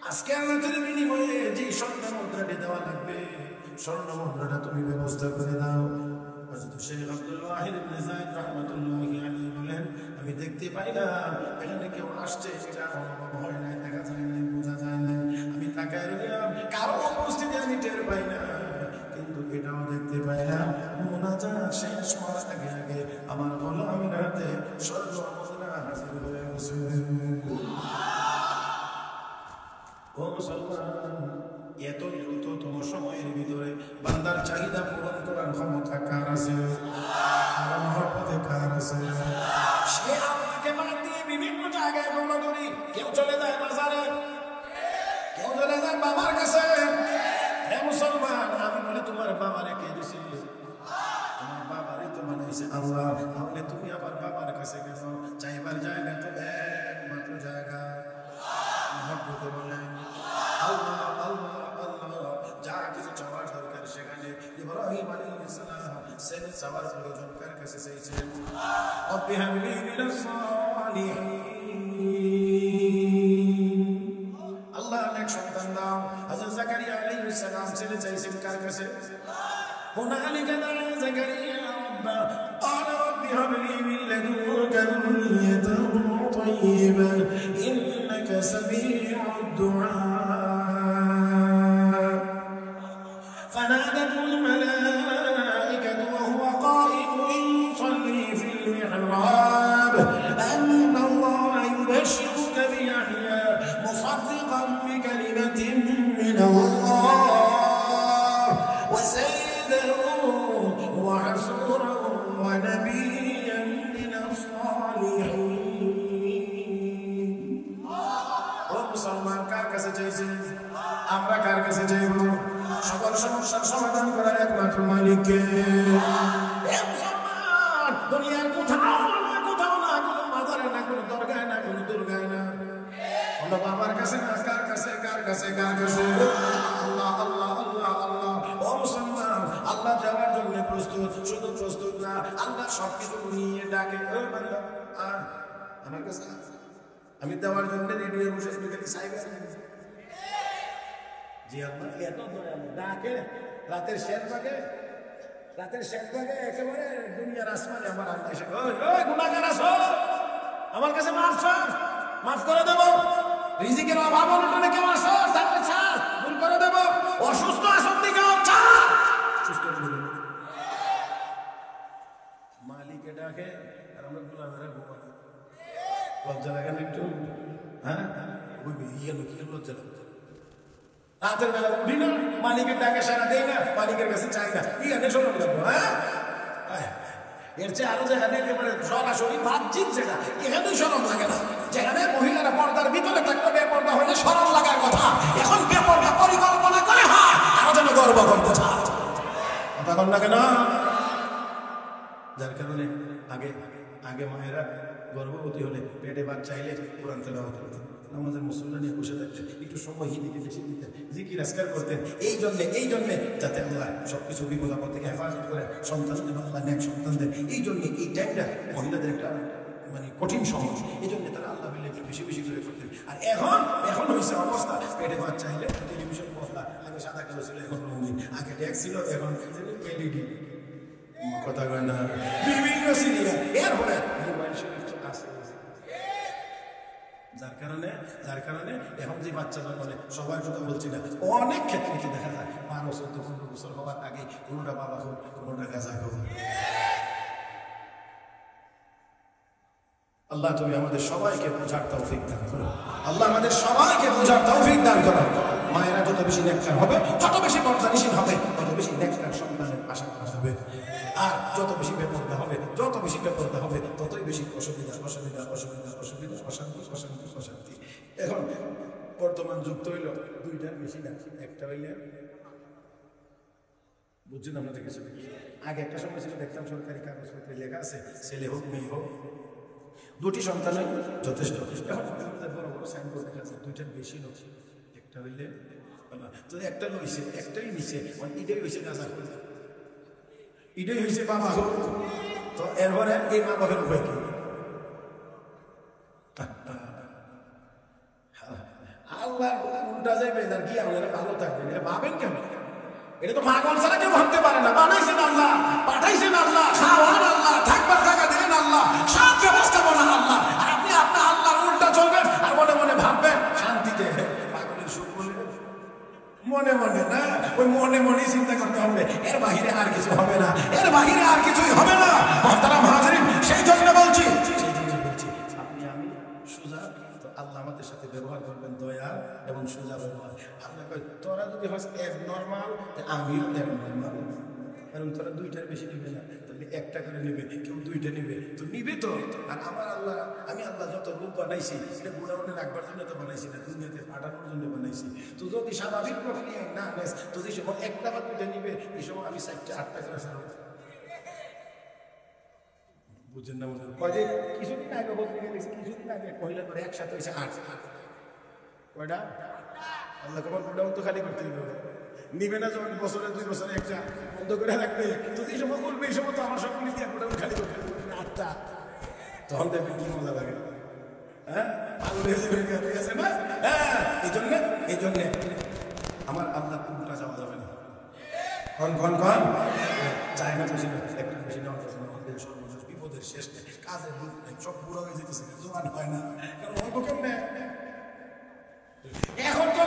Speaker 1: আজকে রাতের বিনিময়ে যে স্বর্ণ মুদ্রাটি দেওয়া লাগবে, স্বর্ণ মুদ্রাটা তুমি ব্যবস্থা করে দাও। হযরত শেখ আব্দুল ওয়াহিদ ইবনে যায়েদ রাহমাতুল্লাহি আলাইহি বলেন, আমি দেখতে পাই না এখানে কেউ আসছে, সেটা অনুভব হয় না, দেখা যায় না, বোঝা যায় না, আমি তাকায় রইলাম, কারো উপস্থিতি আমি টের পাই না, কিন্তু এটাও দেখতে পাই না মুনাজাত শেষ হওয়ার আগে আগে আমার গোলামের হাতে স্বর্ণ মুদ্রা হাজির হয়ে গেছে। ও মুসলমান, এত দ্রুততম সময়ের ভিতরে বান্দার চাহিদা পূরণ করার ক্ষমতা কার আছে? আর মহব্বতে কার আছে? সে আমাকে বাদ দিয়ে বিভিন্ন জায়গায় দৌড়াদৌড়ি, কেউ চলে যায় বাজারে, কেউ চলে যায় বাবার কাছে। হে মুসলমান, আমি বলে তোমার বাবারে কে দিছে? তোমার বাবারই তো বানাইছে আল্লাহ, তাহলে তুমি আবার বাবার কাছে গেছো, চাইবার জায়গা তো একমাত্র জায়গা মহব্বতে বলেন আল্লাহ আল্লাহ আল্লাহ। যা কিছু চাওয়ার দরকার সেখানে ইব্রাহিম আলাইহিস সালাম সেন চাওয়ার প্রয়োজন কার কাছে চাইছেন? রব্বি হাবলি মিনাস সালিহিন, আল্লাহ অনেক সন্তান দাও। হযরত জাকারিয়া আলাইহিস সালাম ছেলে চাইছেন কার কাছে? হুনালিকা দা জাকারিয়া রাব্বা ক্বালা রব্বি হাবলি মিন লাদুনকা যুররিয়াতান তাইয়্যিবাহ ইন্নাকা সামিউদ দুআ। فنادته الملائكة وهو قائم يصلي في المحراب أن الله يبشرك بيحيى مصدقا بكلمة من الله وسيدا وحصورا ونبيا من الصالحين. ومسلمان কার কাছে চাইছেন? আমরা কার কাছে চাইব? সকল সমস্যার সমাধান করার একমাত্র মালিককে। দুনিয়ার কোথাও না, কোথাও না, কোনো মাজারে না, কোনো দরগায় না, কোনো দুর্গায় না, কোনো বাবার কাছে না, কার কাছে? কার কাছে? কার কাছে? আল্লাহ আল্লাহ আল্লাহ আল্লাহ। ও মুসলমান, আল্লাহ দেওয়ার জন্য প্রস্তুত, শুধু প্রস্তুত না, আল্লাহ সবকিছু নিয়ে ডাকে, আমার কাছে আমি দেওয়ার জন্য রেডি হয়ে বসে সাইবার জি আল্লাহ এত দয়ালু, ডাকে রাতের শেষ ভাগে, রাতের শেষ ভাগে একেবারে দুনিয়ার আসমানে আমার আল্লাহ এসে, ওই গুনাহগার আছো, আমার কাছে মাফ করে দেব, রিজিকের অভাব অনটনে কেউ আসো, তাহলে ছাড়, ভুল করে দেব, অসুস্থ আসন দিকে ছাড়, সুস্থ করে দেব। মালিকে ডাকে আর আমরা গুলামেরা ঘুমাই, লজ্জা লাগে না একটু? হ্যাঁ, ওই কি লজ্জা লাগতো? রাতের বেলা উঠি না, মালিকের ডাকে সারা দেয় না, মালিকের কাছে চাই না, এখানে শরম লাগবো? হ্যাঁ, এর চেয়ে আরো যেখানে একেবারে সরাসরি বাহ্যিক যেটা, এখানেই শরম লাগে না। যেখানে মহিলারা পর্দার ভিতরে থাকলে বেপর্দা হলে শরম লাগার কথা, এখন বেপর্দা পরিকল্পনা করে হয় আরো যেন গর্ব করতে চায়, কথা বল না কেন? যার কারণে আগে আগে মায়েরা গর্ভবতী হলে পেটে বাচ্চা চাইলে কোরআন তেলাওয়াত করতেন, আমাদের মুসলমান নিয়ে বসে থাকতেন, একটু সময় দিকে বেশি দিতেন, জিকির আজকার করতেন, এই জন্যে যাতে আল্লাহ সবকিছু বিপদ আপদ থেকে হেফাজত করে, সন্তান দেন আল্লাহ নেক সন্তান দেন। এই জন্যে এই টাইমটা মহিলাদের একটা মানে কঠিন সময়, এই জন্য তারা আল্লাহ মিলে একটু বেশি বেশি করে করতেন। আর এখন হয়েছে অবস্থা, পেটে বাচ্চা চাইলে টেলিভিশন বদলা, আগে সাদা কালো ছিল, এখন রঙিন, আগে ট্যাক্স ছিল, এখন এলইডি। কথা কয় না, বিভিন্ন সিরিয়াল এরপরে মোবাইল শরীফ আছে। যার কারণে এখন যে বাচ্চা জন্মে সবার কথা বলছি না, অনেক ক্ষেত্রে দেখা যায় 12-14-15 বছর হওয়ার আগে কোনোটা বাবা হোক, কোনোটা গাঁজা হোক। আল্লাহ তুমি আমাদের সবাইকে বোঝার তৌফিক দান করো। আল্লাহ আমাদের সবাইকে বোঝার তৌফিক দান করো। মায়েরা যত বেশি নেককার হবে, যত বেশি পর্দানিশীল হবে, তত বেশি নেককার সন্তানের আশা করা যাবে। আর যত বেশি বেপরদা হবে, ততই বেশি অসুবিধা, অশান্তি। এখন বর্তমান যুগ তো হইল দুইটার বেশি না, একটা হইলে বুঝছেন আপনাদের কিছু। আগে একটা সময় ছিল দেখতাম সরকারি কাগজপত্রে লেখা আছে ছেলে হোক মেয়ে হোক, দুটি সন্তানের যথেষ্ট। এখন বড় বড় সাইনবোর্ড দেখা যায় দুইটার বেশি লোক, একটা হইলে তো একটা লইছে, একটাই নিচে, এটাই হয়েছে গাঁজা হোক, এটাই হয়েছে বাবা হোক। তো এরপরে এই মা বাবার উপায় কি? আল্লাহ উল্টা যাবে না কি, আপনারা ভালো থাকবেন, এটা ভাবেন কেন? এটা তো পাগল ছাড়া কেউ ভাবতে পারে না। বানাইছেন আল্লাহ, পাঠাইছেন আল্লাহ, খাওয়ান আল্লাহ, থাকবার জায়গা দিলেন আল্লাহ, সব ব্যবস্থাপনা আল্লাহ। আর আপনি আপনার আল্লাহর উল্টা চলবেন আর মনে মনে ভাববেন শান্তিতে। পাগলের সুখ বলে মনে মনে না, ওই মনে মনে চিন্তা করতে হবে, এর বাহিরে আর কিছু হবে না, এর বাহিরে আর কিছুই হবে না। মুহতারাম হাজিরিন, সেই জন্য বলছি আপনি আমি সোজা, তো আল্লাহ আমাদের সাথে ব্যবহার করবেন দয়া এবং সোজা ব্যবহার। আল্লাহ কয় তোরা যদি হস নর্মাল, আমিও নর্মাল, কারণ তোরা দুইটার বেশি নিবে না, তাহলে একটা করে নিবে, কেউ দুইটা নিবে, তো নিবে তো। আর আমার আল্লাহ, আমি আল্লাহ যত রূপ বানাইছি এটা গুণাগুণে রাখবার জন্য তো বানাইছি না, দুনিয়াতে পাঠানোর জন্য বানাইছি। তো যদি স্বাভাবিক প্রক্রিয়া না নেস, তো যে সময় একটা বা দুইটা নিবে, এই সময় আমি 4টা-8টা করে ছাড়ব। বুঝছেন না? কয় যে কিছুদিন আগে বলতে গেছি, কিছুদিন আগে মহিলা করে একসাথে হয়েছে 8। কয়টা? আল্লাহ কবার গোডাউন তো খালি করতে হবে, নিবে না যখন বছরে 2 বছরে একটা বন্ধ করে রাখবে, তো এই সময় বলবে এই সময় তো আমার সব দিয়ে গোডাউন খালি করতে হবে 8টা, তখন দেখবেন কি মজা লাগে। হ্যাঁ, আছে না? হ্যাঁ, এই জন্যে আমার আল্লাহ কোনটা যাওয়া যাবে না। কন চায় না বেশি, একটা বেশি নেওয়া যাবে না। সর্বশেষ বিপদের শেষ নেই, কাজের রূপ নেই, সব বুড়ো হয়ে যেতেছে, জোয়ান হয় না, কারণ অল্প কেমনে। এখন তো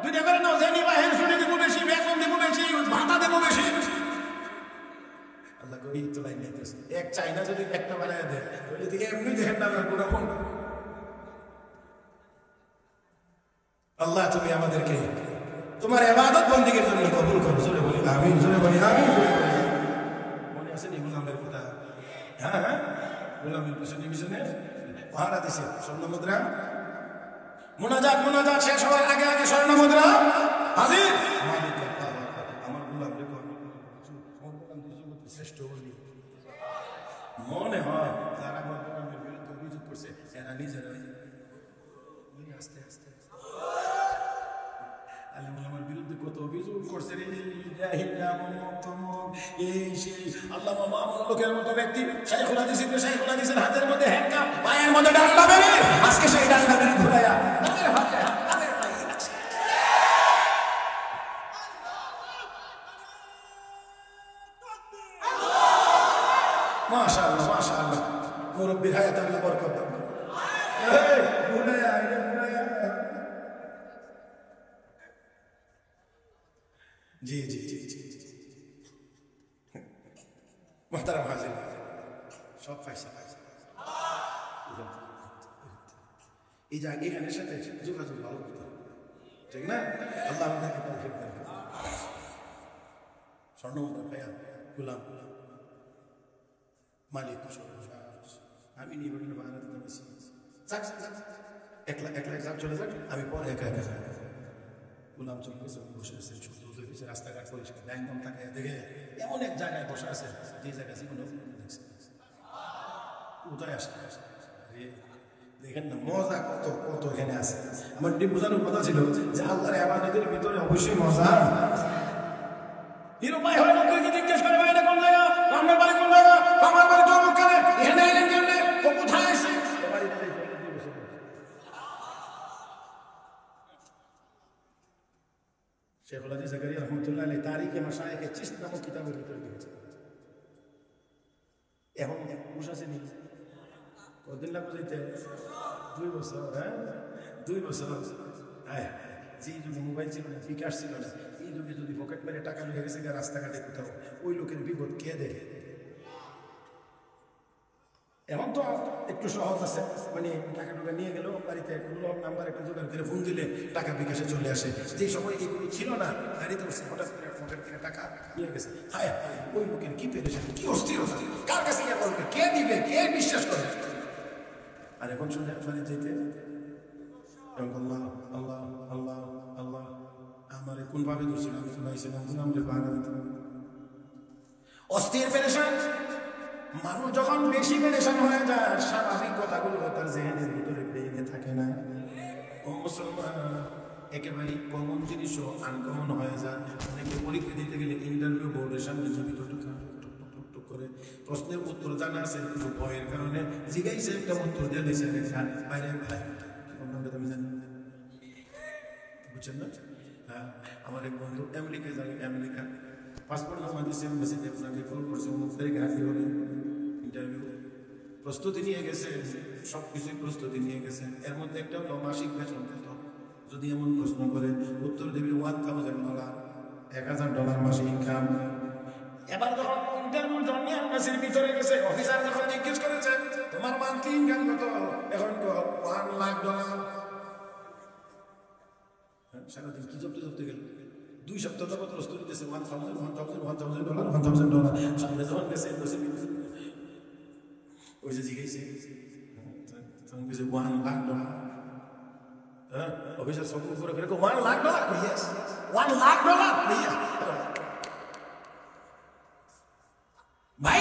Speaker 1: দুইটা করে নাও, জানি বা হেলফুনে দেবো বেশি, বেতন দেবো বেশি, ভাতা দেবো বেশি। আল্লাহ করি তো লাইন নিতেছে, এক চাইনা যদি একটা বানায় দেয়, তাহলে থেকে এমনি দেখেন না আমার গুণা কোন। আল্লাহ তুমি আমাদেরকে তোমার ইবাদত বন্দেগীর জন্য কবুল করো। জোরে বলি আমিন, জোরে বলি আমিন। মনে আছে নি গোলামের কথা? হ্যাঁ, গোলামের পিছনে পাহারা দিছে স্বর্ণ মুদ্রা। মোনাজাত শেষ হওয়ার আগে স্বর্ণ মুদ্রা হাজির। আমার গোলাম শ্রেষ্ঠ বলি মনে হয়, যারা আমার গোলামের বিরুদ্ধে অভিযোগ করছে এরা নিজেরা আস্তে আমার বিরুদ্ধে কত অভিযোগ করছে রে, এই সেই আল্লাহ লোকের মতো ব্যক্তি শাইখুল হাদিসের হাতের মধ্যে হ্যান্ডকাপ, পায়ের মধ্যে ডান্ডা বেরি, আজকে সেই ডান্ডা বেরি ঘুরাইয়া মাশাআল্লাহ মুরব্বির হায়াত আল্লাহ বরকত দান করুন। জি মুহতারাম হাজির, সব পয়সা এই এখানের সাথে যোগাযোগ ভালো করতে হবে, ঠিক না? আল্লাহ আমাদেরকে তৌফিক দান করুন। স্বর্ণ মুদ্রা ভাইয়া গোলাম মালিক আমি নিয়ে বলি বাংলা দিতে বেশি একলা চলে যাক, আমি পরে একা যাই। গোলাম চলে গেছে, বসে আছে রাস্তাঘাট পরিষ্কার, একদম তাকায় দেখে এমন এক জায়গায় বসে আছে যে জায়গায় জীবনে দেখছে। কোথায় আসে দেখেন না, মজা কত এখানে আছে। আমার বোঝানোর কথা ছিল যে আল্লাহর ইবাদতের ভিতরে অবশ্যই মজা। নিরুপায় হয় লোককে জিজ্ঞেস করে ভাই এটা কোন জায়গা, আমার বাড়ি কোন জায়গা, আমার বাড়ি চৌমুখানে, এখানে এলেন কেমনে, ও কোথায় আসে? শেখুল হাদিস জাকারিয়া রহমাতুল্লাহ আলাইহি তারিখে মাশায়েখে চিশত নামক কিতাবের ভিতরে লিখেছেন হুশ আসেনি? কতদিন লাগবে যেতে? 2 বছর। হ্যাঁ, 2 বছর। হ্যাঁ, যে যুগে মোবাইল ছিল না, বিকাশ ছিল না, এই যুগে যদি পকেট মেরে টাকা নিয়ে গেছে রাস্তাঘাটে কোথাও, ওই লোকের বিপদ কে দেয়? এখন তো একটু সহজ আছে, মানে টাকা টাকা নিয়ে গেল বাড়িতে কোনো নাম্বার একটা জোগাড় করে ফোন দিলে টাকা বিকাশে চলে আসে। যে সময় এগুলো ছিল না, গাড়িতে বসে হঠাৎ করে পকেট থেকে টাকা নিয়ে গেছে। হায় হায়, ওই লোকের কি পেরেছেন, কি অস্থিরতা, কার কাছে গিয়ে বলবে, কে দিবে, কে বিশ্বাস করবে? আর এখন শুনে আপনার যেতে আল্লাহ আল্লাহ আল্লাহ আল্লাহ, আমার কোন ভাবে দোষিল, আমি শুনাইছিলাম নামে বাংলা অস্থির পেরেছেন। মানুষ যখন বেশি পেরেশান হয়ে যায়, স্বাভাবিক কথাগুলো তার জেহেনের ভিতরে বেরিয়ে থাকে না। ও মুসলমান, একেবারে কমন জিনিসও আনকমন হয়ে যায়। অনেকে পরীক্ষা দিতে গেলে ইন্টারভিউ বোর্ডের সামনে ভিতর টুক করে প্রশ্নের উত্তর জানা আছে, কিন্তু ভয়ের কারণে জিজ্ঞাসা একটা উত্তর দিয়ে দিয়েছে বাইরে ভাই আমি জানি, বুঝছেন না? হ্যাঁ, আমার এক বন্ধু আমেরিকায় যাবে, আমেরিকা পাসপোর্ট জমা দিয়েছে, এমবাসিতে আপনাকে কল করছে, অমুক তারিখে হাজির হবেন, ইন্টারভিউ প্রস্তুতি নিয়ে গেছে, সব কিছুই প্রস্তুতি নিয়ে গেছে। এর মধ্যে একটা হলো মাসিক বেতন কত, যদি এমন প্রশ্ন করে উত্তর দেবে $1000, $1000 মাসিক ইনকাম। এবার যখন ইন্টারভিউ জন্য এমবাসির ভিতরে গেছে, অফিসার যখন জিজ্ঞেস করেছে তোমার মান্থলি ইনকাম কত, এখন তো $1,00,000। সারাদিন কি জপতে গেল, 2 সপ্তাহ যাবত প্রস্তুতি দিতেছে, $1,000 সামনে যখন গেছে ওই যে জিজ্ঞেসে তখন গেছে $1,00,000। হ্যাঁ, অফিসার সব উপরে করে $1,00,000, ইয়েস $1,00,000। ভাই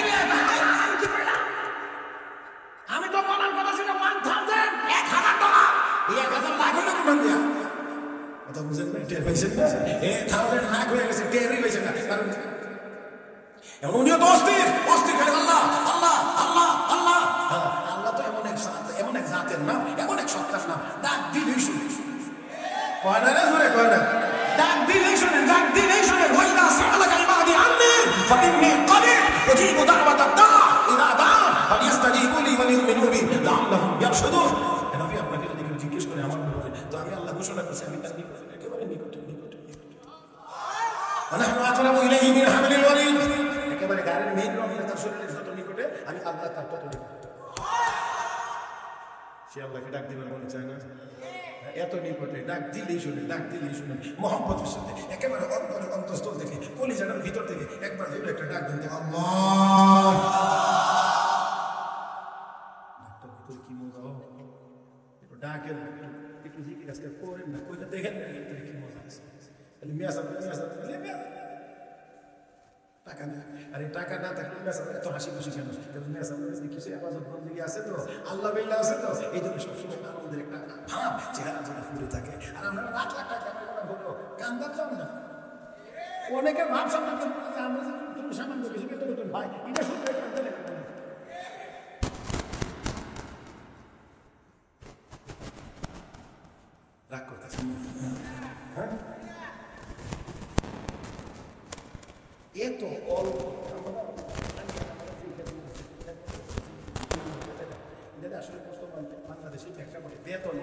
Speaker 1: আমি তো বলার কথা ছিল $1,000, $1,000, এই $1,000,000 হলো কি দেয়া কথা বুঝেন না? টের পাইছেন না? $1,000,000 হয়ে গেছে, টেরই পাইছেন না। কারণ এমন উনিও তো অস্থির খালি আল্লাহ আল্লাহ আল্লাহ আল্লাহ। আল্লাহ তো এমন এক জাতের নাম, এমন এক সত্তার নাম, ডাক দিলেই শুনে, কয় না রে জোরে কয় না, ডাক দিলেই শুনেন, ডাক দিলেই শুনেন। ওয়াইদা সাআলাকা ইবাদি আন্নী ফাইন্নী করিব উজিবু দাওয়াতাদ দাঈ ইযা দাআন ফালিয়াস্তাজিবু লি ওয়া লিইউমিনু বি লাআল্লাহুম ইয়ারশুদুন। নবী আপনাকে যদি কেউ জিজ্ঞেস করে আমার ব্যাপারে, তো আমি আল্লাহ ঘোষণা করছি আমি তার নিকটে, একেবারে নিকটে। ওয়া নাহনু আকরাবু ইলাইহি মিন হাবলিল ওয়ারিদ, একেবারে গায়ের মেইন রঙে তার শরীরের যত নিকটে, আমি আল্লাহ তার তত নিকটে। সে আল্লাহকে ডাক দিবেন মনে চায় না? এত নিকটে, ডাক দিলেই শুনে, ডাক দিলেই শুনে, মহব্বতের সাথে একেবারে অন্তরের অন্তঃস্থল থেকে, কলিজাটার ভিতর থেকে একবার জোরে একটা ডাক দিতে, আল্লাহ। ডাকটার ভিতরে কি মজা, একটু ডাকেন, একটু জিকির আজকে করেন না, কইটা দেখেন না ভিতরে কি মজা আছে। তাহলে মেয়াজ টাকা নেই, আরে টাকা না থাকলে এত হাসি খুশি কেন? কিছু আবাদত বন্দেগী আছে তো, আল্লাহ বেল্লা আছে তো, এই জন্য সবসময় আনন্দের একটা ভাব চেহারা ফুটে থাকে। আর আমরা লাখ লাখ টাকা হলো কান্দার জন্য না, অনেকের ভাব সামনে আমরা তুমি সামান্য কিছু বেতন বেতন ভাই, এটা শুনতে রাগ করতেছে। হ্যাঁ, এত অল্প আসলে বাংলাদেশে প্রেক্ষাপটে বেতন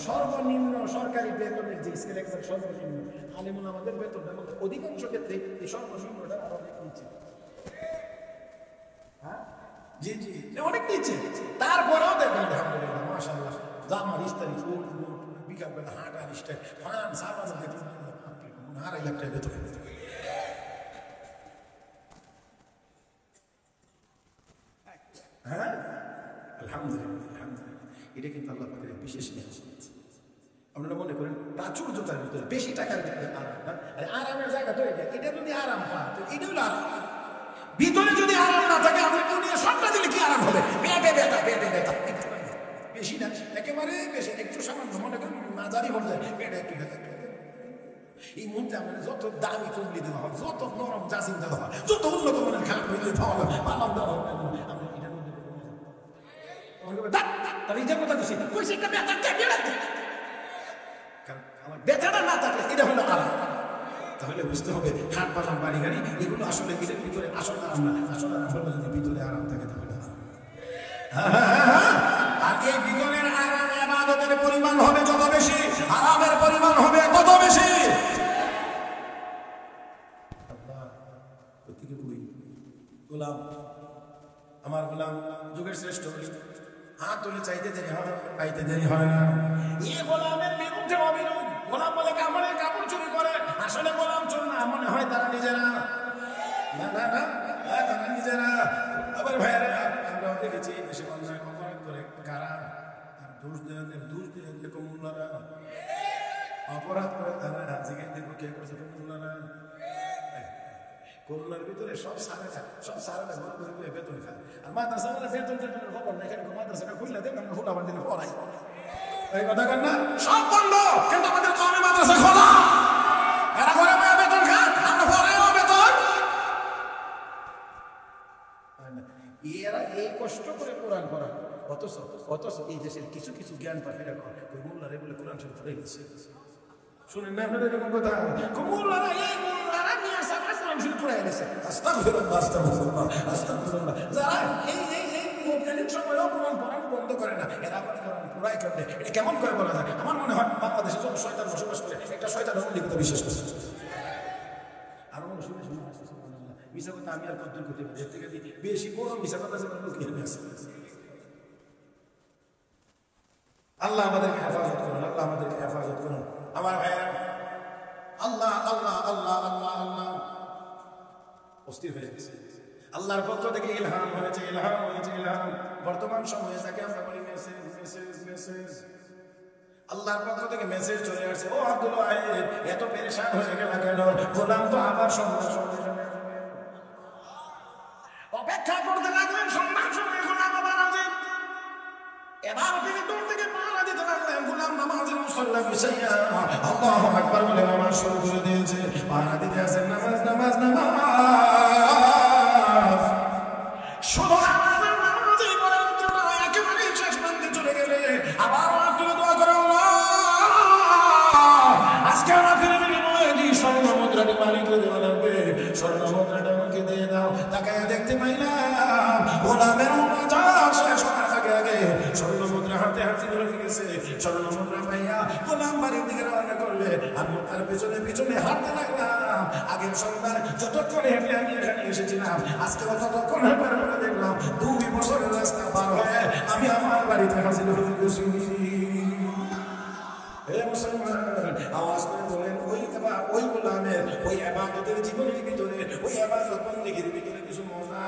Speaker 1: সর্বনিম্ন সরকারি বেতনের যে স্কেল, একবার সর্বনিম্ন আলিমুল আমাদের বেতনটা অধিকাংশ ক্ষেত্রে এই সর্বনিম্নটা আরো অনেক নিচে। হ্যাঁ, জি জি, অনেক নিচে। তারপরেও দেখবেন আলহামদুলিল্লাহ মাশাআল্লাহ, জামার ইস্তারি বিকাল বেলা হাঁটা ইস্টার ফান সাবান দেখুন, 2.5 লাখ টাকা বেতন। হ্যাঁ, আলহামদুলিল্লাহ আলহামদুলিল্লাহ, এটা কিন্তু আল্লাহ পাকের বিশেষ নিয়ামত। আপনারা মনে করেন প্রাচুর্যতার ভিতরে বেশি টাকার ভিতরে আরামের জায়গা তো এটা যদি আরাম পায় তো এটা হলো আরাম। ভিতরে যদি আরাম না থাকে, আপনি দুনিয়া সবটা দিলে কি আরাম হবে? পেটে ব্যথা, পেটে ব্যথা, বেশি না একেবারে বেশি, একটু সামান্য মনে করেন মাঝারি হয়ে যায়, পেটে একটু ব্যথা। এই মুহূর্তে আমাদের যত দামি কমলি দেওয়া হয়, যত নরম জাজিম দেওয়া হয়, যত উন্নত মানের খাট হইলে পাওয়া হয়, আরাম দেওয়া হয়, আমরা এটার মধ্যে কারণ আমার ব্যথাটা না থাকলে এটা হলো আরাম। তাহলে বুঝতে হবে খাট পাখান বাড়ি গাড়ি এগুলো আসলে এর ভিতরে আসল আরাম না, আসল আরাম হলো যদি ভিতরে আরাম থাকে তাহলে আর এই ভিতরের আরাম ইবাদতের পরিমাণ হবে যত বেশি, আরামের পরিমাণ হবে তত বেশি। আল্লাহ প্রত্যেকে কই গোলাম, আমার গোলাম যুগের শ্রেষ্ঠ, হাত তুলে চাইতে দেরি হয়, পাইতে দেরি হয় না। এই গোলামের বিরুদ্ধে অবিরোধ, গোলাম বলে কাপড়ের কাপড় চুরি করে, আসলে গোলাম চোর না, মনে হয় তারা নিজেরা, না না না তারা নিজেরা। আবার ভাইয়েরা আমরাও দেখেছি দেশে অন্যায় অপরাধ করে কারা, আর দোষ দেয় কমুল্লারা, অপরাধ করে তারা, জিজ্ঞেস দেখো কে করছে কমুল্লারা। করোনার ভিতরে সব সারাটা ঘর করে বেতন খায়, আর মাদ্রাসা বেতন টেতনের খবর নাই, এখানে মাদ্রাসাটা খুললে দেবেন না, ফুল আবার দিলে পড়াই, এই কথা কেন না? সব বন্ধ, কিন্তু আমাদের কমে মাদ্রাসা খোলা, এরা ঘরে বয়ে বেতন খান, আমরা পড়াইও বেতন। এরা এই কষ্ট করে কোরআন পড়া, অথচ এই দেশের কিছু কিছু জ্ঞান পাখিরা ওই মোল্লারে বলে কোরআন শরীফ পড়ে গেছে। শুনেন না আপনাদের এরকম কথা? মোল্লারা এই মোল্লারা নিয়ে আসা কোরআন শরীফ পড়ে গেছে। আস্তাগফিরুল্লাহ আস্তাগফিরুল্লাহ আস্তাগফিরুল্লাহ। যারা এই মুক্তির সময়ও কোরআন পড়ানো বন্ধ করে না, এরা আবার কোরআন পড়াই করে। এটা কেমন করে বলা যায়? আমার মনে হয় বাংলাদেশে যত শয়তান বসবাস করে, একটা শয়তান অন্য কথা বিশ্বাস করছে। আর অন্য শুনে মিশা কথা আমি আর কদ্দুর করতে পারি, এর থেকে বেশি বড় মিশা কথা যেমন লুকিয়ে আছে। আল্লাহ আমাদেরকে হেফাজত করুন, আল্লাহ আমাদেরকে হেফাজত করুন। আমার ভাইয়া আল্লাহ আল্লাহ আল্লাহ আল্লাহ আল্লাহ অস্থির হয়ে গেছে। আল্লাহর পক্ষ থেকে ইলহাম হয়েছে, ইলহাম হয়েছে, ইলহাম। বর্তমান সময়ে তাকে আমরা বলি মেসেজ মেসেজ মেসেজ। আল্লাহর পক্ষ থেকে মেসেজ চলে আসছে, ও আব্দুল ওয়াহিদ এত পেরেশান হয়ে গেল কেন? গোলাম তো আবার অপেক্ষা করতে লাগলেন, সন্ধ্যার সময় গোলাম আবার আসেন। এবার তিনি দূর থেকে পাহারা দিতে লাগলেন, গোলাম নামাজের মুসল্লা বিছাইয়া আল্লাহু আকবার বলে নামাজ শুরু করে দিয়েছে। পাহারা দিতে আসেন, নামাজ নামাজ নামাজ, শুধু নামাজের নামাজই পড়ার জন্য একেবারে শেষ প্রান্তে চলে গেলে আবার তুলে দোয়া করে, আজকে আমাদের বিনিময়ে যে স্বর্ণ মুদ্রাটি মালিককে দেওয়া লাগবে, স্বর্ণ মুদ্রাটা আমাকে দিয়ে দাও। তাকায় দেখতে পাইলাম গোলামের নামাজ শেষ হওয়ার আগে আগে স্বর্ণ মুদ্রা হাতে হাজির হয়ে গেছে। স্বর্ণ মুদ্রা পাইয়া গোলাম বাড়ির দিকে রওনা করলে আমি তার পেছনে পেছনে হাঁটতে লাগলাম। আগের সন্ধ্যায় যতক্ষণ হেঁটে আমি এখানে এসেছিলাম, আজকে ততক্ষণ হেঁটে দেখলাম 2 বছরের রাস্তা পার হয়ে আমি আমার বাড়িতে হাজির হয়ে গেছি। আওয়াজ করে বলেন, ওই গোলামের ওই ইবাদতের জীবনের ভিতরে, ওই ইবাদত বন্দেগীর ভিতরে কিছু মজা,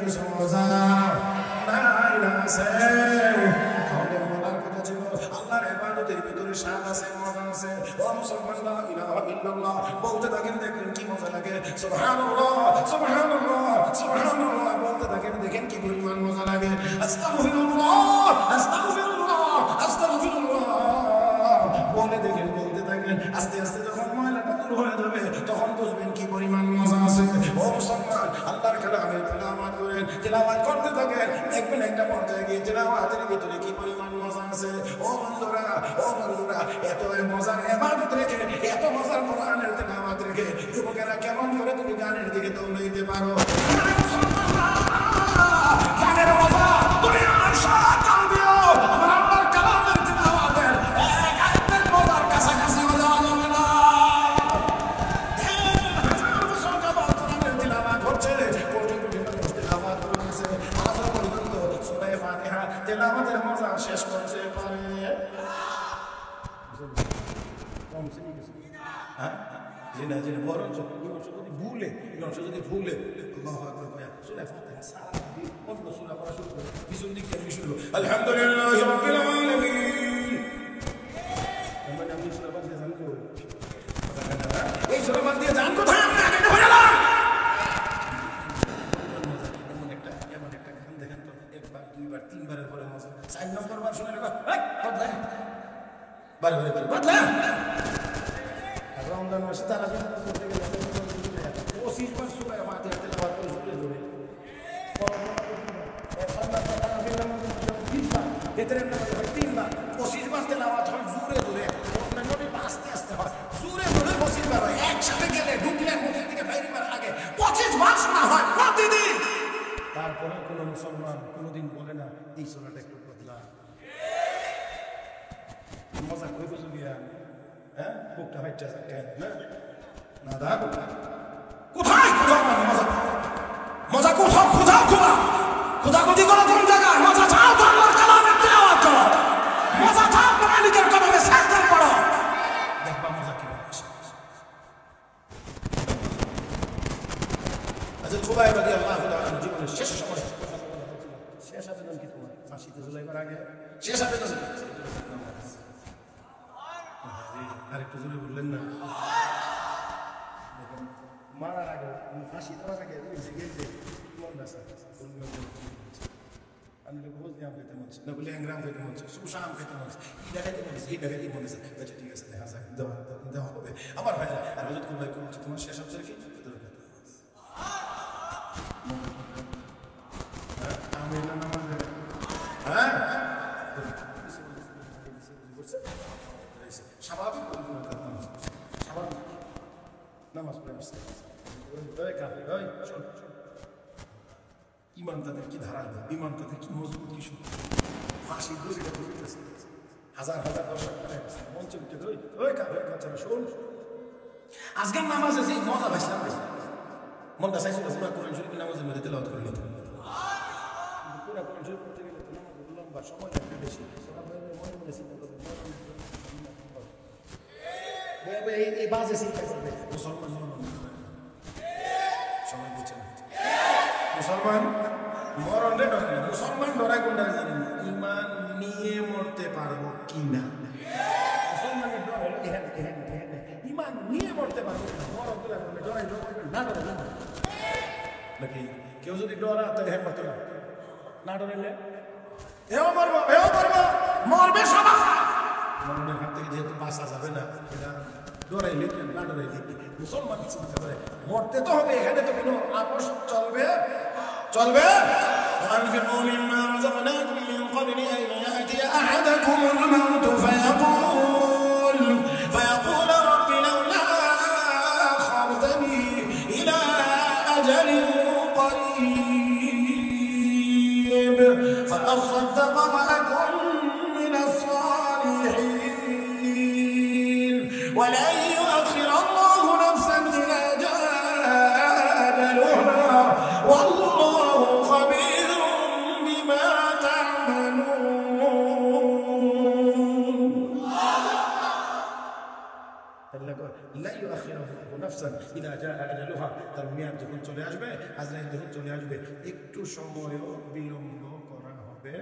Speaker 1: কিছু মজা নাই না আছে? আমাদের বলার কথা ছিল আল্লাহর ইবাদতের ভিতরে স্বাদ আছে, মজা আছে। ও মুসলমান, লা ইলাহা ইল্লাল্লাহ বলতে থাকেন, দেখেন কি মজা লাগে। সুবহানাল্লাহ সুবহানাল্লাহ সুবহানাল্লাহ বলতে থাকেন, দেখেন কি পরিমাণ মজা লাগে। আস্তাগফিরুল্লাহ আস্তাগফিরুল্লাহ আস্তাগফিরুল্লাহ বলে দেখেন, বলতে থাকেন। আস্তে আস্তে যখন ময়লাটা দূর হয়ে যাবে তখন বুঝবেন কি পরিমাণ মজা আছে। ও মুসলমান, আল্লাহর কালামের তেলাওয়াত করেন, তেলাওয়াত করতে থাকেন, দেখবেন একটা পর্যায়ে গিয়ে তেলাওয়াতের ভিতরে কি পরিমাণ মজা আছে। ও বন্ধুরা, ও বন্ধুরা, এত মজার ইবাদত রেখে, এত মজার কোরআনের তেলাওয়াত রেখে যুবকেরা কেমন করে তুমি গানের দিকে দৌড়াইতে পারো? গানের মজা তুমি আর সারা কাল দিও, আমার আল্লাহর কালামের তেলাওয়াতের এক আয়াতের মজার কাছাকাছি হয়ে যাওয়া যাবে না। কোরআনের তেলাওয়াত হচ্ছে, কোটি কোটি মানুষ তেলাওয়াত করতেছে, আজ পর্যন্ত সূরা ফাতিহা তেলাওয়াতের মজা শেষ করতে পারে? হ্যাঁ, জিনা জিনা বরঞ্চ যদি ভুলে আল্লাহু আকবার কয়া সূরা ফাতিহা সারা দিন অন্য সূরা পড়া শুরু করে, পিছন দিক থেকে শুরু করে আলহামদুলিল্লাহি রাব্বিল আলামিন। আমরা আমি সূরা বাদ দিয়ে জানবো, এই সূরা বাদ দিয়ে জান কোথায় আমরা আগে হয়ে গেলাম। এমন একটা গান দেখেন তো, একবার দুইবার তিনবারের পরে মজা, 4 নম্বর বার শুনে বদলা বারে বারে বদলা। রমজান মাসে তারা 25 বার সূরা ফাতিহা তেলাওয়াত করে জোরে জোরে, এদের নামাজ হয় 3 বার, 25 বার তেলাওয়াত হয় জোরে জোরে, অন্যান্য আস্তে আস্তে হয়, জোরে জোরে মুসলমান হয় একসাথে গেলে ঢুকলে মসজিদ থেকে বাইরে আগে 25 বার শোনা হয় প্রতিদিন। তারপরে কোনো মুসলমান কোনোদিন বলে না এই সোনাটা একটু বদলা। মজা করে বুঝু গিয়া হ্যাঁ বুকটা হাইটা না না দা কোথায় খোঁজা মজা মজা কোথাও খোঁজাও খোঁজা খোঁজাখুঁজি করো কোন জায়গায়? মজা চাও তো আল্লাহর কালামে তেলাওয়াত করো, মজা চাও মালিকের কদমে সাজদা করো, দেখবা মজা কি হবে। আচ্ছা খুবাই রাদিয়াল্লাহু তাআলা জীবনের শেষ সময় শেষ আবেদন কি তোমার? ফাঁসিতে ঝুলাইবার আগে শেষ আবেদন আরেকটু জোরে বললেন না। মারার আগে ফাঁসি দেওয়ার আগে আমি ভোজ দিয়ে খেতে মনছে না বলে অ্যাংরাম খেতে মনছে সুশাম খেতে মনছে ইটা খেতে মনছে এই টাকা কি বলেছে আচ্ছা ঠিক আছে দেখা যাক দেওয়া হবে আমার ভাই। আর হজরত ভাই বলছে তোমার শেষ অবসর কি আমি না নামাজ হ্যাঁ স্বাভাবিক স্বাভাবিক নামাজ পড়ে আসছে। ইমান তাদের কি ধারালো, ইমান তাদের কি মজবুত, কি ফাঁসি দড়িটা ধরতেছে হাজার হাজার দর্শক মঞ্চে উঠে শোন আজকের নামাজে যে মজা পাইছিলাম মনটা চাইছিল পুরা কোরআন শরীফ নামাজের মধ্যে তেলাওয়াত করে নিতে, পুরা কোরআন শরীফ করতে গেলে তো নামাজ লম্বা সময় লাগবে বেশি। এই বাজে চিন্তা করবে মুসলমান সবাই বুঝছে না মুসলমান মরণ রে ডরে না। মুসলমান ডরায় কোনটা জানেন? ইমান নিয়ে মরতে পারবো কিনা। মুসলমানের ডর হলো ইমান নিয়ে মরতে পারবো মরণ তো লাগবে ডরাই না ডরে না নাকি কেউ যদি ডরা তাহলে হ্যাঁ মরতে না ডরাইলে এও মরবো মরবে সবাই। মরণের হাত থেকে যেহেতু বাঁচা যাবে না এটা ডরাইলে না ডরাইলে মুসলমান চিন্তা করে মরতে তো হবে, এখানে তো কোনো আপোষ চলবে চলবে। وأنفقوا مما رزقناكم من قبل أن يأتي أحدكم الموت فيقول رب لولا أخرتني إلى أجل قريب فأصدق وأكن من الصالحين ولن يؤخر الله نفسا إذا جاء أجلها والله خبير بما تعملون. لا يؤخر نفسا إذا جاء أجلها তার মেয়াদ যখন চলে আসবে, আজরাইল যখন চলে আসবে একটু সময়ও বিলম্ব করা হবে।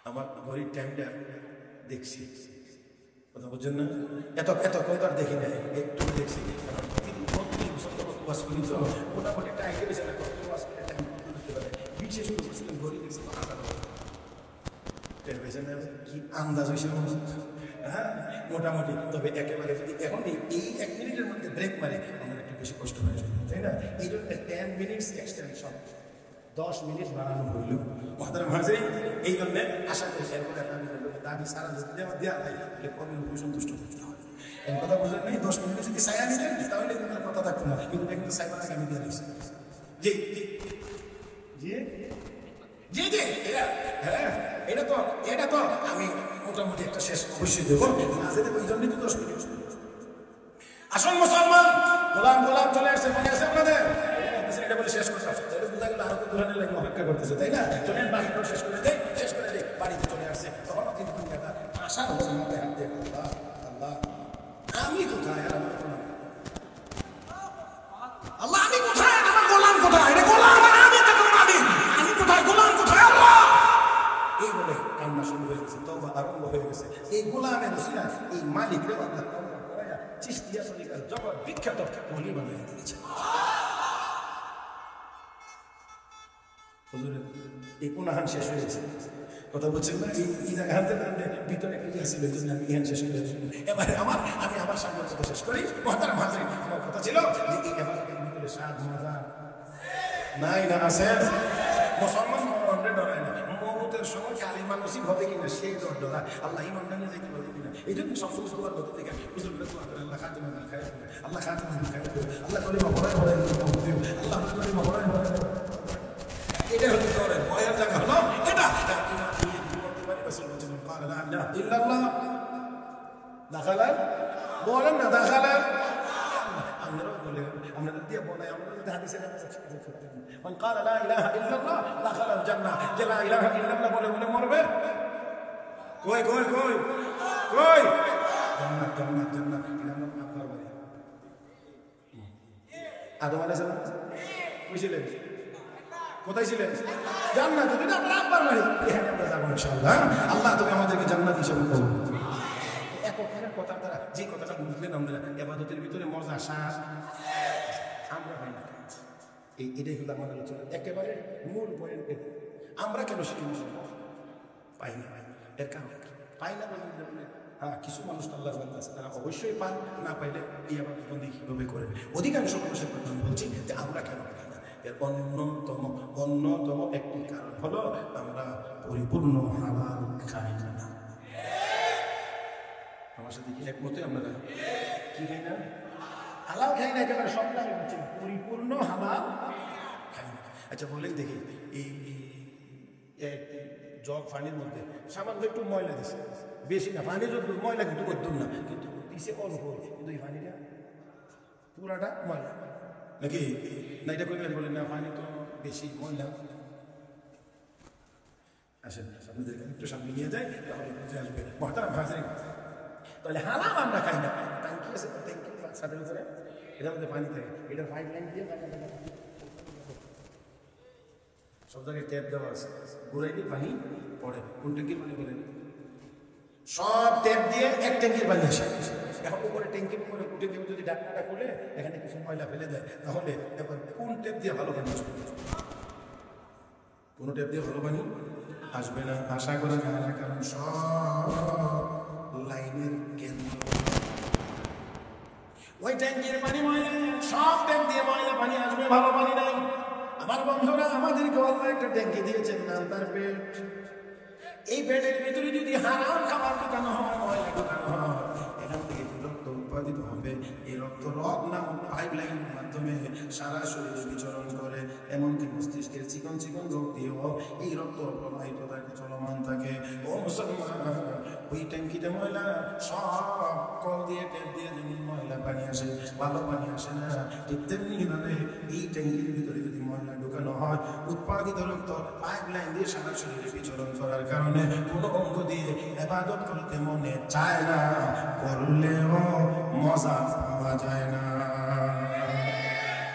Speaker 1: আমার ঘড়ির টাইমটা দেখছি, কথা বুঝছেন না? এত কথা দেখি না, একটু দেখছি। মোটামুটি টাইম পেয়েছে না, বিশেষ করছিলেন ঘড়ি দেখছি কি আন্দাজ হয়েছে হ্যাঁ মোটামুটি। তবে একেবারে যদি এখন এই 1 মিনিটের মধ্যে ব্রেক মারে আমার একটু বেশি কষ্ট হয়ে যাবে, তাই না? এই জন্য 10 মিনিটস এক্সটেনশন 10 মিনিট বাড়ানো হইল মহতারাম হাজির। এই জন্য আশা করি এরপরে দাবি সারা দেওয়া দেওয়া নাই তাহলে কমে সন্তুষ্ট করতে হবে। এই কথা বুঝলেন নাই? 10 মিনিটে যদি ছায়া নিতেন তাহলে কোনো কথা থাকতো না, কিন্তু কিন্তু সাইবার আগে আমি দিয়ে দিচ্ছি। জি জি জি জি হ্যাঁ এটা তো আমি মোটামুটি একটা শেষ অবশ্যই দেবো না যেতে ওই জন্যই তো 10 মিনিট। আসুন মুসলমান গোলাম চলে আসছে, মনে আছে আপনাদের? এটা বলে শেষ করতে আসছে তাহলে বোঝা গেল আরো ধরনের লাগে অপেক্ষা করতেছে, তাই না? চলেন বাকিটা শেষ করে দেয় বাড়িতে চলে আসছে। তখন কিন্তু আশা হচ্ছে মাথায় হাত দিয়ে আল্লাহ আল্লাহ আমি কোথায় আর আমার গোলাম, আল্লাহ আমি কোথায় আমার গোলাম কোথায়? এটা গোলাম আর আমি আমি কোথায় গোলাম কোথায় আল্লাহ? এই বলে কান্না শুরু হয়ে গেছে, তওবা আরম্ভ হয়ে গেছে। এই গোলামের ওসিলা এই মালিক রে আল্লাহ করায়া চিশতিয়া তরিকার জগৎ বিখ্যাত ওলি বানিয়ে দিয়েছে। হুজুরের এই পুনাহান শেষ হয়ে গেছে, কথা বলছেন না? এই জায়গা হাতে ভিতরে কি আছে বেজন্য আমি ইহান শেষ করে এবারে আমি আমার সামনে কথা শেষ করি। মহতারাম হাজিরিন, আমার কথা ছিল যে এই এবারের ভিতরে স্বাদ মজা নাই না আছে। মুসলমান মরণে ডরায় না, মৌতের মরণের সময় কালিমা নসিব হবে কিনা সেই ডরা আল্লাহ ইমানটা নিয়ে যেতে পারবে কিনা। এই জন্য সবসময় দোয়ার মধ্যে দেখে হুজুররা দোয়া করে আল্লাহ খাতেমা দিল খায়, আল্লাহ খাতেমা দিল খায়, আল্লাহ কলিমা পড়ায় পড়ায় দিও, আল্লাহ কলিমা পড়ায় পড়ায়। এটা হলো ডরের ভয়ের জায়গা হলো এটা। ইমান নিয়ে যদি করতে পারি রাসূল বলেছেন ক্বালা লা ইলাহা ইল্লাল্লাহ দাখালাল, বলেন না দাখালাল। আমরাও বলে আমরা দিয়ে বলাই আমরা যদি হাদিসের মান ক্বালা লা ইলাহা ইল্লাল্লাহ দাখালাল জান্নাহ, যে লা ইলাহা ইল্লাল্লাহ বলে বলে মরবে কই কই কই কই জান্নাত জান্নাত জান্নাত। আপনার বাড়ি আদম আলাইহিস সালাম কই ছিলেন? কোথায় ছিলেন? জান্নাত। যদি আপনার আব্বার বাড়ি এখানে আমরা যাবো ইনশাআল্লাহ। আল্লাহ তুমি আমাদেরকে জান্নাত হিসেবে করুন। এতক্ষণের কথার দ্বারা যে কথাটা বুঝলেন আমরা ইবাদতের ভিতরে মজা শ্বাস আমরা পাই না। এটাই হলো আমাদের আলোচনা একেবারে মূল পয়েন্ট। আমরা কেন শিখি পাই না? এর কারণ পাই না বলে হ্যাঁ, কিছু মানুষ আল্লাহ তারা অবশ্যই পান, না পাইলে এই আবার বন্দি কীভাবে করে। অধিকাংশ মানুষের কথা আমি বলছি যে আমরা কেন পাই না। এর অন্যতম একটি কারণ হলো আমরা পরিপূর্ণ হালাল খাই না। আমার সাথে কি একমতে আপনারা? কি খাই না? হালাল খাই না, একেবারে সব না বলছি, পরিপূর্ণ হালাল খাই না। আচ্ছা বলেন দেখি, এই জগ পানির মধ্যে সামান্য একটু ময়লা দিছে, বেশি না, পানির ময়লা কিন্তু করতুম না, কিন্তু দিছে অল্প, কিন্তু এই পানিটা পুরাটা ময়লা নাকি না? এটা করে বলেন না পানি তো বেশি ময়লা। আসেন আপনাদেরকে একটু সামনে নিয়ে যায়, তাহলে বুঝে আসবে। মহতারাম হাজিরিন, তাহলে হালাল আমরা খাই না। ট্যাঙ্কি আছে, ট্যাঙ্কি সাথে ভিতরে এটার মধ্যে পানি থাকে, এটা পাইপ লাইন দিয়ে সব জায়গায় ট্যাপ দেওয়া আছে, ঘুরাইলে পানি পড়ে। কোন ট্যাঙ্কির পানি বলেন? সব ট্যাপ দিয়ে এক ট্যাঙ্কির পানি আসে। এখন উপরে ট্যাঙ্কির উপরে উঠে কেউ যদি ডাকনাটা খুলে এখানে কিছু ময়লা ফেলে দেয়, তাহলে এবার কোন ট্যাপ দিয়ে ভালো পানি আসবে? কোনো ট্যাপ দিয়ে ভালো পানি আসবে না, আশা করা যায় না। কারণ সব লাইনের কেন্দ্র ওই ট্যাঙ্কির পানি ময়লা, সব ট্যাপ দিয়ে ময়লা পানি আসবে, ভালো পানি নাই। আমার বন্ধুরা, আমাদেরকে আল্লাহ একটা ট্যাঙ্কি দিয়েছেন, নাম তার পেট। এই পেটের ভিতরে যদি হারাম খাবার ঢোকানো হয়, ময়লা ঢোকানো হয়, এখান থেকে রক্ত উৎপাদিত হবে। এই রক্ত নামক পাইপ লাইনের মাধ্যমে সারা শরীরে বিচরণ করে, এমনকি মস্তিষ্কের চিকন চিকন রোগ দিয়েও এই রক্ত প্রবাহিত থাকে, চলমান থাকে। ও মুসলমান, ওই ট্যাঙ্কিতে ময়লা, সব কল দিয়ে ট্যাপ দিয়ে যেমন ময়লা পানি আসে, ভালো পানি আসে না, ঠিক তেমনি ভাবে এই ট্যাঙ্কির ভিতরে যদি ময়লা ঢোকানো হয়, উৎপাদিত রক্ত পাইপ লাইন দিয়ে সারা শরীরে বিচরণ করার কারণে কোনো অঙ্গ দিয়ে ইবাদত করতে মনে চায় না, করলেও মজা পাওয়া যায় না।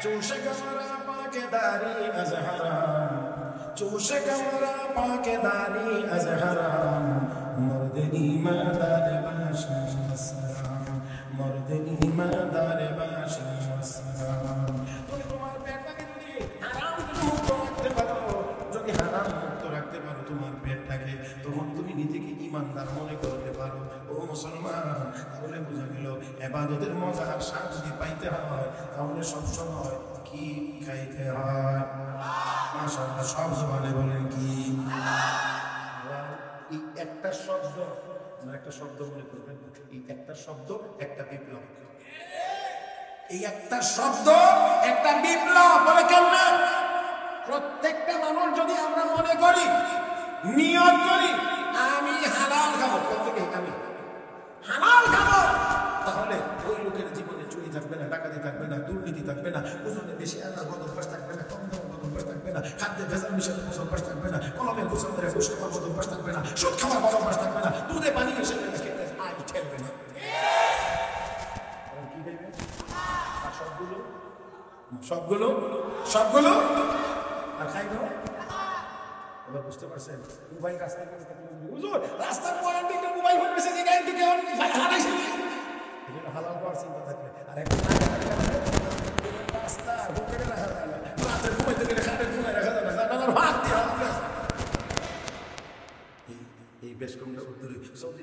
Speaker 1: চোষে কামরা পাকে দাড়ি আজ হারাম, চোষে কামরা পাকে দাড়ি আজ হারাম, মর্দে ইমানদার বাশি আসসালাম, মর্দে ইমানদার বাশি আসসালাম। তুমি তোমার পেটটাকে যদি হারাম মুক্ত রাখতে পারো, যদি হারাম মুক্ত রাখতে পারো তোমার পেটটাকে, তখন তুমি নিজেকে ইমানদার মনে করতে পারো। ও মুসলমান, তাহলে বোঝা গেল ইবাদতের মজা আর স্বাদ যদি পাইতে হয়, তাহলে সবসময় কি খাইতে হয়? মাশাআল্লাহ, সব জবানে বলেন কি? এই একটা শব্দ, একটা শব্দ মনে করবেন, এই একটা শব্দ একটা বিপ্লব। এই একটা শব্দ একটা বিপ্লব। বলে কেমনে? প্রত্যেকটা মানুষ যদি আমরা মনে করি, নিয়ত করি আমি হালাল খাবো, প্রত্যেকে আমি হালাল খাবো, তাহলে ওই লোকের জীবনে চুরি থাকবে না, ডাকাতি থাকবে না, দুর্নীতি থাকবে না, ওজনে বেশি আনার বদভ্যাস থাকবে না, কম দাম বদভ্যাস থাকবে না, খাদ্যে ভেজাল মিশানোর বদভ্যাস থাকবে না, কলমের গোসল ধরে ঘুষ খাওয়ার বদভ্যাস থাকবে না, সুদ খাওয়ার বদভ্যাস থাকবে না, দুধে পানি মিশে খেতে আই ঠেলবে না। কি দেখবে? আর সবগুলো সবগুলো সবগুলো আর খাইব। এবার বুঝতে পারছেন? মোবাইল রাস্তায় রাস্তার পয়েন্টে একটা মোবাইল ফোন মেসেজ এখানে কেউ হারাইছে, এটা হালাল করার চিন্তা থাকবে। আর একটা রাস্তা হোটেলে রাখা যায় না, রাতে ঘুমাইতে গেলে খাটের ঘুমাই রাখা যায় না, জানালার ভাত দিয়ে এই বেশ কমটা উত্তরে সৌদি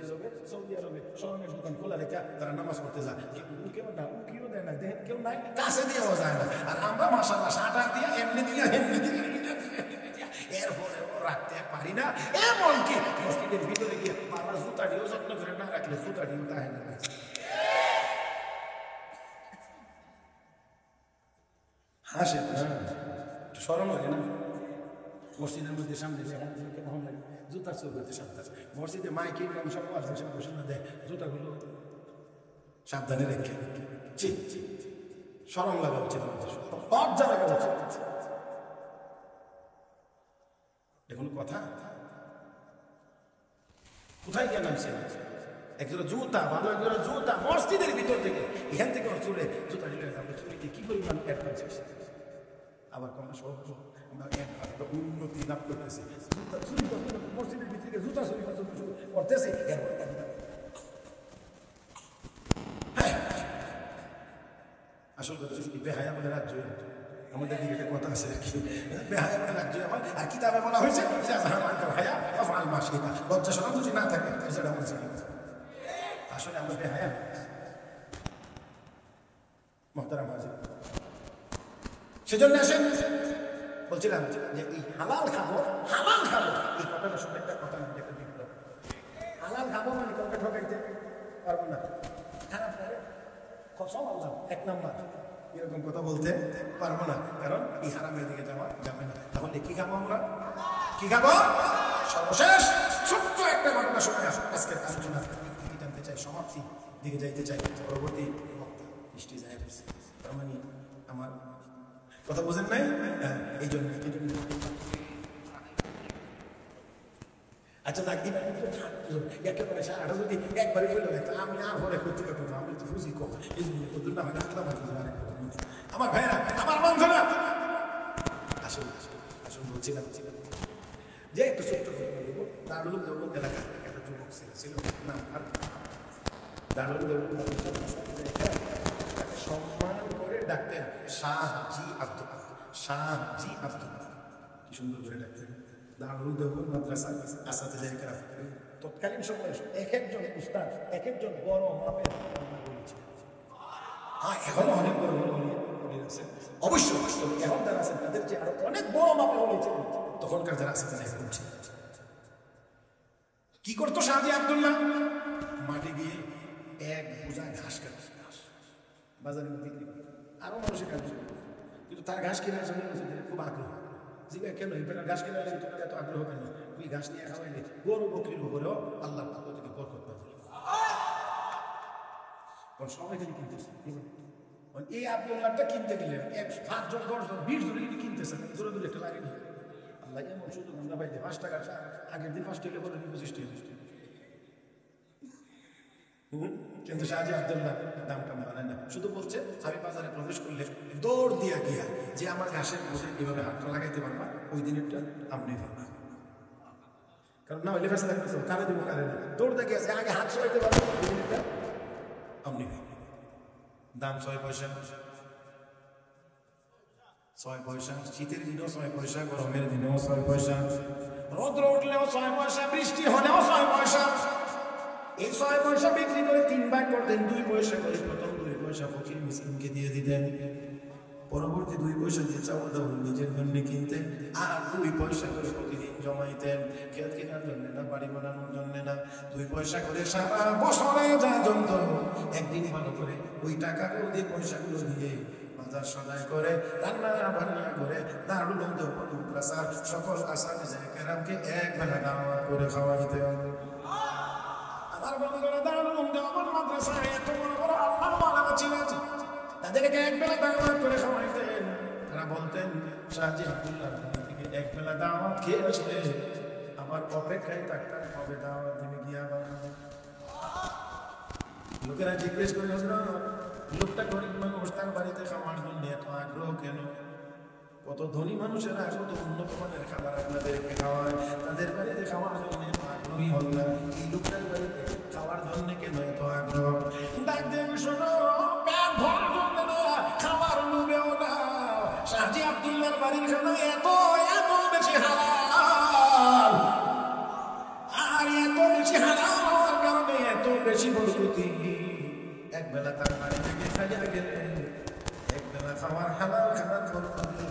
Speaker 1: আরবে স্বর্ণের দোকান খোলা রেখা তারা নামাজ পড়তে যায়, কেউ না উকিও দেয় না, দেখেন কেউ নাই, কাছে দিয়েও যায় না। আর আমরা মাশাআল্লাহ সাঁটার দিয়ে এমনি দিয়ে এরপরে রাখতে পারি না, এমনকি মসজিদের ভিতরে গিয়ে বাবা জুতাটিও যত্ন করে না রাখলে জুতাটিও তাহে না। হাসে স্মরণ লাগে না? মসজিদের মধ্যে সামনে কেমন লাগে? জুতার চোর করতে সাবধান। মসজিদে মাইকে সব ঘোষণা দেয় জুতাগুলো সাবধানে রেখে। স্মরণ লাগা উচিত, লজ্জা লাগা উচিত। দেখুন কথা কোথায় গিয়ে নামছে? একজোড়া জুতা ভালো, একজোড়া জুতা মসজিদের ভিতর থেকে, এখান থেকে ওর চুলে জুতা দিলে চুরিতে কি পরিমাণ অ্যাডভান্স হয়েছে। আবার কোনো সব আমরা উন্নতি লাভ করতেছি, মসজিদের ভিতর থেকে জুতা চুরি করতেছি। আসল কথা কি বেহায়া বলে রাজ্য, আমাদের দিকে একটা কথা আছে কি, বেহায়া বলে রাজ্য আমার। আর কিতাবে বলা হয়েছে লজ্জা সরম যদি না থাকে সেটা বলছে, আসলে আমরা বেহায়া। মহতারাম হাজির, সেজন্য আসেন বলছিলাম যে এই হালাল খাবো, হালাল খাবো, এই কথাটা শুনে একটা কথা আমি একটা বিপ্লব। হালাল খাবো মানে কাউকে ঠকাইতে পারবো না, খারাপ করে কসম আল্লাহ এক নাম্বার এরকম কথা বলতে পারবো না, কারণ এই হারামের দিকে যাওয়া যাবে না। তাহলে কি খাবো আমরা? কি খাবো? সর্বশেষ ছোট্ট একটা ঘটনা শুনে আজকের আলোচনা জানতে চাই, সমাপ্তি দিকে যাইতে চাই। পরবর্তী বক্তা বৃষ্টি যায় বসে, তার মানে আমার কথা বোঝেন নাই? এই জন্য আচ্ছা থাকি না একেবারে সারাটা যদি একবারে ফেলে দেখতো আমি আর ঘরে করতে পারবো না, আমি তো খুশি কম এই জন্য কত না রাখলাম। আমার ভাইরা, আমার বন্ধুরা, আসলে আসলে বলছিলাম যে একটু ছোট্ট বলবো। দারুল উলুম এলাকার একটা যুবক ছিল, নাম আর দারুল উলুম সম্মান করে ডাকতেন শাহজি আব্দুল, শাহজি আব্দুল, কি সুন্দর করে ডাকতেন। দারুল উলুম মাদ্রাসা আসাতে যাই করা তৎকালীন সময়ে এক একজন উস্তাদ এক একজন বড় মাপের বলেছিলেন। হ্যাঁ, এখনো অনেক বড় বড় আছে, অবশ্য এখন যারা আছেন তাদের যে আরো অনেক বড় মাপে বলেছিলেন তখনকার যারা আসাতে যাই করছে। কি করতো শাহজি আব্দুল্লাহ? মাঠে গিয়ে এক বোঝা ঘাস কাটে, বাজারে বিক্রি করে, আরো মানুষের কাজ, কিন্তু তার ঘাস কেনার জন্য খুব আগ্রহ। জিজ্ঞাসা কেন ঘাস কেনার লাগে তোমার এত আগ্রহ কেন? তুই ঘাস নিয়ে খাওয়াইলে গরু বকরির উপরেও আল্লাহ পক্ষ থেকে বরকত পাবে। সবাই খালি কিনতেছে। এই আব্দুল্লাহটা কিনতে গেলেন 5 জন 10 জন 20 জন কিনতেছে, দূরে দূরে একটা লাগেনি। আল্লাহ এমন সুযোগ আমরা পাইতে 5 টাকা আগের দিন 5 টাকা বলে 25 টাকা, কিন্তু শাহজি আব্দুল্লাহ দামটা মানে না, শুধু বলছে আমি বাজারে প্রবেশ করলে দৌড় দিয়া গিয়া যে আমার ঘাসের বসে এভাবে হাতটা লাগাইতে পারবা ওই দিনেরটা আপনি পারবা, কারণ না হইলে ফেসে লাগতেছে কারে দেবো কারে না, দৌড় দিয়ে গিয়েছে আগে হাত সরাইতে পারবো ওই দিনেরটা আপনি পারবা। দাম 6 পয়সা, 6 পয়সা, শীতের দিনেও 6 পয়সা, গরমের দিনেও 6 পয়সা, রোদ্র উঠলেও 6 পয়সা, বৃষ্টি হলেও 6 পয়সা। এই 6 পয়সা বিক্রি করে 3 ভাগ করতেন, 2 পয়সা করে প্রথম 2 পয়সা ফকির মিসকিনকে দিয়ে দিতেন, পরবর্তী 2 পয়সা দিয়ে চাউল ডাউল নিজের জন্য কিনতেন, আর 2 পয়সা করে প্রতিদিন জমাইতেন, খেত কেনার জন্য না, বাড়ি বানানোর জন্য না, 2 পয়সা করে সারা বছরে যা জমত একদিন ভালো করে ওই টাকাগুলো দিয়ে পয়সাগুলো দিয়ে বাজার সদাই করে রান্না বান্না করে দারুল উলুম মাদ্রাসার সকল আসাতিজা কেরামকে এক বেলা দাওয়াত করে খাওয়াইতেন। আমার বন্ধুরা দারুল উলুম মাদ্রাসায় এত বড় বড় আল্লাহর ওয়ালা ছিলেন, তাদেরকে এক বেলা দাওয়াত করে খাওয়াইতেন। তারা বলতেন শাহজি আব্দুল্লাহ থেকে এক বেলা দাওয়াত খেয়ে আসলে আমার অপেক্ষায় থাকতাম কবে দাওয়াত দিনে গিয়া বানাবো। লোকেরা জিজ্ঞেস করে লোকটা গরিব মানুষ, তার বাড়িতে খাওয়ার জন্য এত আগ্রহ কেন? কত ধনী মানুষেরা কত উন্নত মানের খাবার আপনাদেরকে খাওয়ায়, তাদের বাড়িতে খাওয়ার জন্য এত আগ্রহী হল না, এই লোকটার বাড়িতে খাওয়ার জন্য কেন এত আগ্রহ? ডাক দেন শোনো, পেট ভরার জন্য না, খাবার লোভেও না। শাহজি আব্দুল্লাহর বাড়ির খানা এত এত বেশি হালাল, আর এত বেশি হালাল হওয়ার কারণে এত বেশি বরকতি। এক বেলা তার বাড়ি থেকে খাইয়া গেলে এক বেলা খাওয়ার হালাল খাবার বরকতি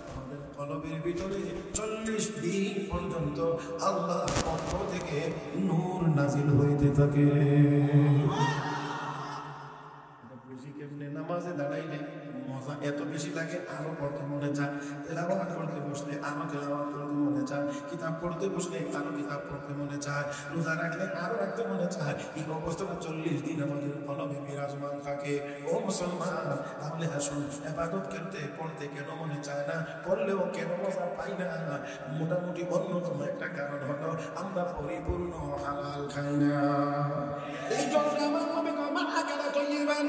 Speaker 1: আমাদের কলবের ভিতরে 40 দিন পর্যন্ত আল্লাহর পক্ষ থেকে নূর নাজিল হইতে থাকে। বুঝি কেমনে নামাজে দাঁড়াইলে মজা এত বেশি লাগে, আরো পড়তে মনে চায়, তেলাওয়াত করতে বসলে আরো তেলাওয়াত করতে মনে চায়, কিতাব পড়তে বসলে আরো কিতাব পড়তে মনে চায়, রোজা রাখলে আরো রাখতে মনে চায়। এই অবস্থাটা 40 দিন আমাদের কলবে বিরাজমান থাকে। ও মুসলমান, তাহলে আসুন ইবাদত করতে কেন মনে চায় না, করলেও কেন মজা পাই না? মোটামুটি অন্যতম একটা কারণ হলো আমরা পরিপূর্ণ হালাল খাই না। এই জন্য আমার নবী কমান আকালা তৈবান,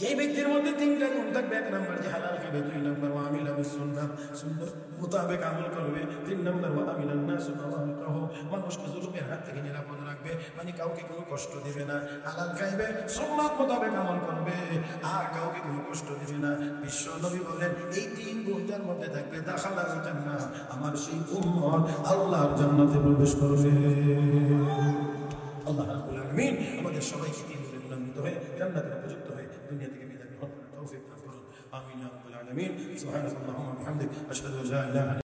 Speaker 1: যে ব্যক্তির মধ্যে 3টা গুণ থাকবে, 1 নম্বর যে হালাল খাবে, 2 নম্বর ওয়া আমিলা বিসুন্নাহ, সুন্নাহ মোতাবেক আমল করবে, 3 নম্বর ওয়া আমিলান নাস বিমাকরাহু, মানুষকে জুলুমের হাত থেকে নিরাপদ রাখবে, মানে কাউকে কোনো কষ্ট দিবে না। হালাল খাইবে, সুন্নাত মোতাবেক আমল করবে, আর কাউকে কোনো কষ্ট দিবে না। বিশ্ব নবী বলেন এই 3 গুণ যার মধ্যে থাকবে দাখালাল জান্নাহ, আমার সেই উম্মত আল্লাহর জান্নাতে প্রবেশ করবে। আল্লাহ রাব্বুল আলামিন আমাদের সবাইকে 3 গুণে গুণান্বিত হয়ে জান্নাতের উপযুক্ত হয়ে দুনিয়া থেকে বিদায় গ্রহণ করার তৌফিক দান করুন। আমিন ইয়া রাব্বাল আলামিন। সুবহানাল্লাহি ওয়া বিহামদিহি, আশহাদু আল্লা ইলাহা